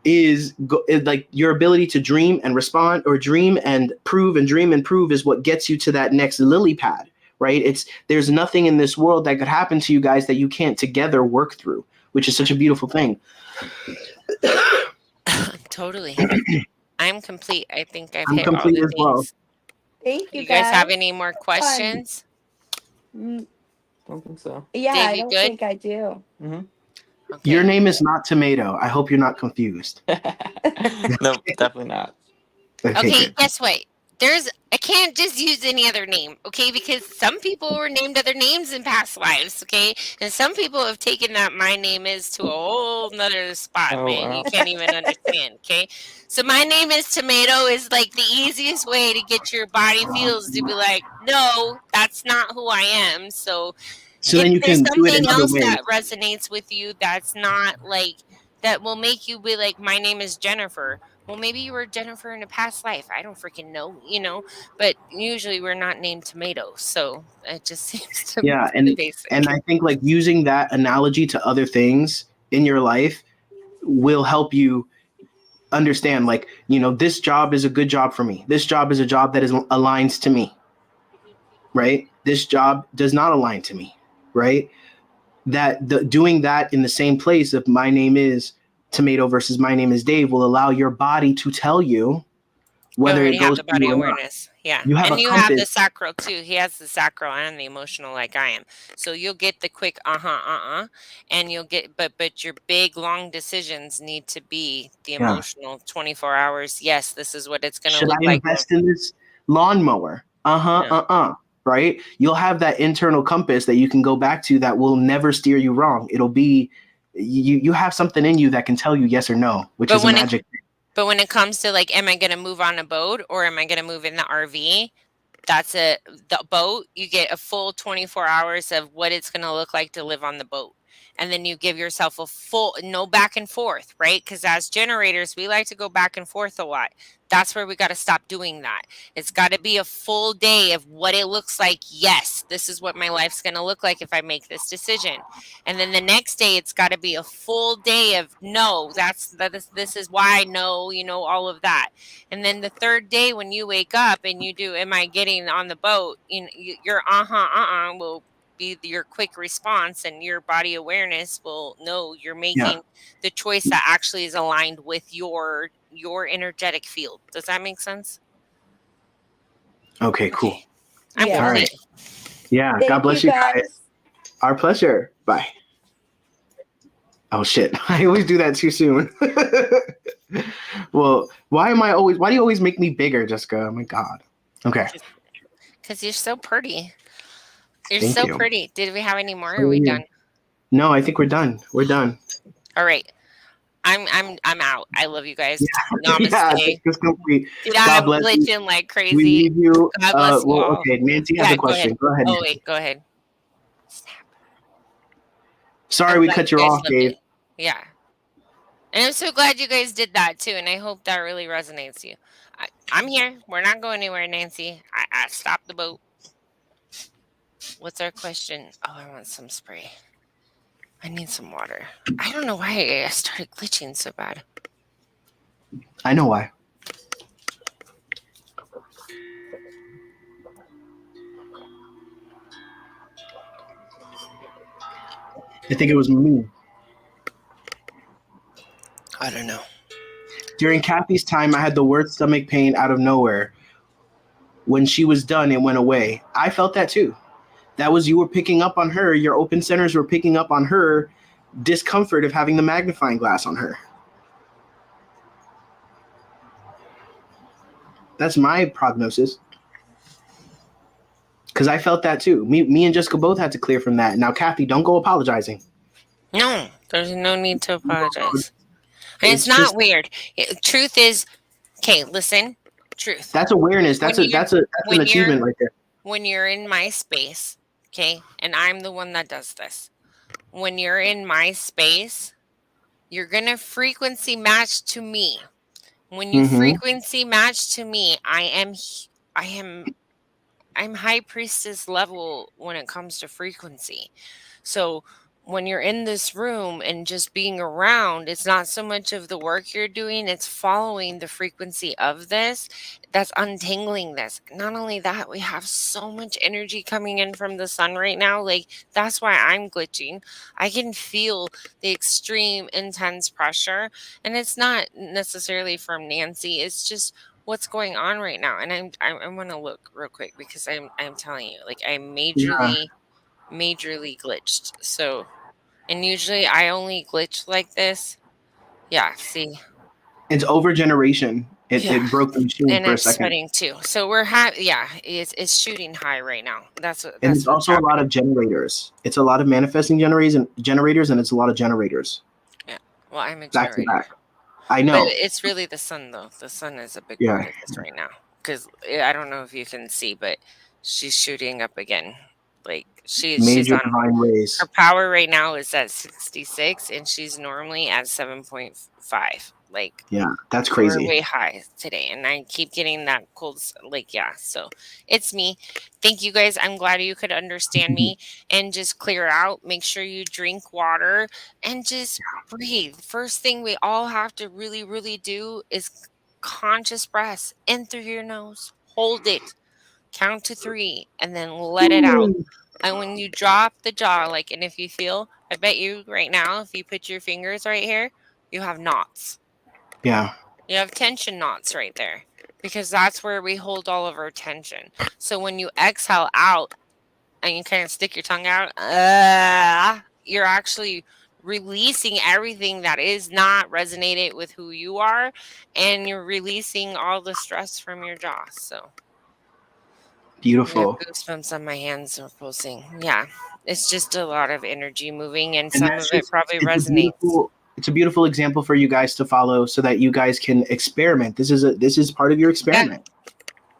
is like your ability to dream and respond, or dream and prove is what gets you to that next lily pad, right? There's nothing in this world that could happen to you guys that you can't together work through, which is such a beautiful thing. Totally. I'm complete. I think I've I'm hit all complete the as well. things. Thank you You guys have guys. any more questions? Don't think so. Yeah, Dave, I you don't good? think I do. Okay. Your name is not Tomato. I hope you're not confused. No, definitely not. Okay, Good. guess what? I can't just use any other name, okay? Because some people were named other names in past lives, okay? And some people have taken that my name is to a whole nother spot, Oh, man. wow. You can't even understand, okay? So my name is Tomato is like the easiest way to get your body feels to be like, no, that's not who I am. So So if then you there's can do it in something other else ways. that resonates with you that's not like that will make you be like, my name is Jennifer. Well, maybe you were Jennifer in a past life. I don't freaking know, but usually we're not named Tomato. So it just seems to Yeah, be the basic. and I think like using that analogy to other things in your life will help you understand, like, this job is a good job for me. This job is a job that aligns to me, right? This job does not align to me, right? Doing that in the same place of my name is Tomato versus my name is Dave will allow your body to tell you You whether already it have goes the to you body or not. awareness. Yeah. You have And a you have the compass. sacral too. He has the sacral and the emotional like I am. So you'll get the quick and you'll get but your big long decisions need to be the Yeah. emotional 24 hours. Yes, this is what it's gonna Should look I like. invest in this lawnmower? Right? You'll have that internal compass that you can go back to that will never steer you wrong. It'll be you have something in you that can tell you yes or no, which is a magic thing. But when it comes to like, am I going to move on a boat or am I going to move in the RV? The boat, you get a full 24 hours of what it's going to look like to live on the boat. And then you give yourself a full, no back and forth, right? Because as generators, we like to go back and forth a lot. That's where we got to stop doing that. It's got to be a full day of what it looks like. Yes, this is what my life's going to look like if I make this decision. And then the next day, it's got to be a full day of no, this is why I know, all of that. And then the third day when you wake up and you do, am I getting on the boat? Your will be your quick response, and your body awareness will know you're making the choice that actually is aligned with your energetic field. Does that make sense? Okay, cool. I'm Yeah. All complete. right. Yeah. Thank God bless you guys. Our pleasure. Bye. Oh shit. I always do that too soon. Well, why do you always make me bigger, Jessica? Oh my God. Okay. Because you're so pretty. You're Thank so you. pretty. Did we have any more? So Or are we are you. done? No, I think we're done. We're done. All right. I'm out. I love you guys. Yeah, Namaste. it's complete. Dude, God I'm bless you. glitching like We crazy. leave you. God bless you all. Okay, Nancy has a question. Go ahead. Oh, Nancy. wait. Go ahead. Snap. Sorry I'm we glad cut you guys off, loved Dave. it. Yeah. And I'm so glad you guys did that too. And I hope that really resonates with you. I'm here. We're not going anywhere, Nancy. I stopped the boat. What's our question? Oh, I want some spray. I need some water. I don't know why I started glitching so bad. I know why. I think it was me. I don't know. During Kathy's time, I had the worst stomach pain out of nowhere. When she was done, it went away. I felt that too. That was you were picking up on her. Your open centers were picking up on her discomfort of having the magnifying glass on her. That's my prognosis. Because I felt that too. Me and Jessica both had to clear from that. Now, Kathy, don't go apologizing. No, there's no need to apologize. And it's not just weird. Truth is, okay, listen, truth. That's awareness. That's an achievement right there. When you're in my space, okay, and I'm the one that does this. When you're in my space, you're going to frequency match to me. When you frequency match to me, I'm high priestess level when it comes to frequency. So when you're in this room and just being around, it's not so much of the work you're doing, it's following the frequency of this that's untangling this. Not only that, we have so much energy coming in from the sun right now. Like, that's why I'm glitching. I can feel the extreme intense pressure, and it's not necessarily from Nancy, it's just what's going on right now. And I want to look real quick because I'm telling you, like, I'm Yeah. majorly glitched. So, and usually I only glitch like this. Yeah, see. It's over generation. Yeah. It broke the machine And for a I'm second. sweating too. So we're yeah, it's shooting high right now. That's And that's it's what's also a lot happening. of generators. It's a lot of manifesting generators, and it's a lot of generators Yeah. Well, I'm a back to generator. back. I But know. it's really the sun though. The sun is a big Yeah. part of this right now. Because I don't know if you can see, but she's shooting up again. Like she's Major on divine rays. her power right now is at 66 and she's normally at 7.5. Like, Yeah, that's we're crazy. way high today, and I keep getting that cold. Like, yeah, so it's me. Thank you guys. I'm glad you could understand me and just clear out. Make sure you drink water and just breathe. First thing we all have to really, really do is conscious breaths in through your nose. Hold it. Count to 3 and then let it out. And when you drop the jaw, like, and if you feel, I bet you right now, if you put your fingers right here, you have knots. Yeah. You have tension knots right there because that's where we hold all of our tension. So when you exhale out and you kind of stick your tongue out, you're actually releasing everything that is not resonated with who you are, and you're releasing all the stress from your jaw. So I have Beautiful. goosebumps on my hands are pulsing. Yeah, it's just a lot of energy moving, and And some that's of it just probably resonates. it's a beautiful example for you guys to follow so that you guys can experiment. This is part of your experiment.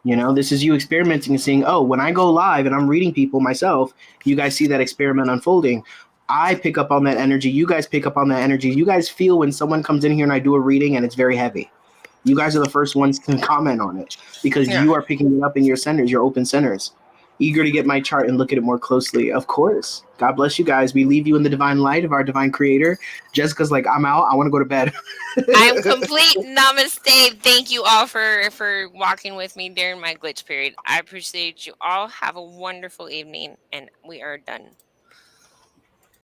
You know, this is you experimenting and seeing, oh, when I go live and I'm reading people myself, you guys see that experiment unfolding. I pick up on that energy. You guys pick up on that energy. You guys feel when someone comes in here and I do a reading and it's very heavy. You guys are the first ones to comment on it because Yeah. you are picking it up in your centers, your open centers. Eager to get my chart and look at it more closely. Of course. God bless you guys. We leave you in the divine light of our divine creator. Jessica's like, I'm out. I want to go to bed. I'm complete. Namaste. Thank you all for walking with me during my glitch period. I appreciate you all. Have a wonderful evening, and we are done.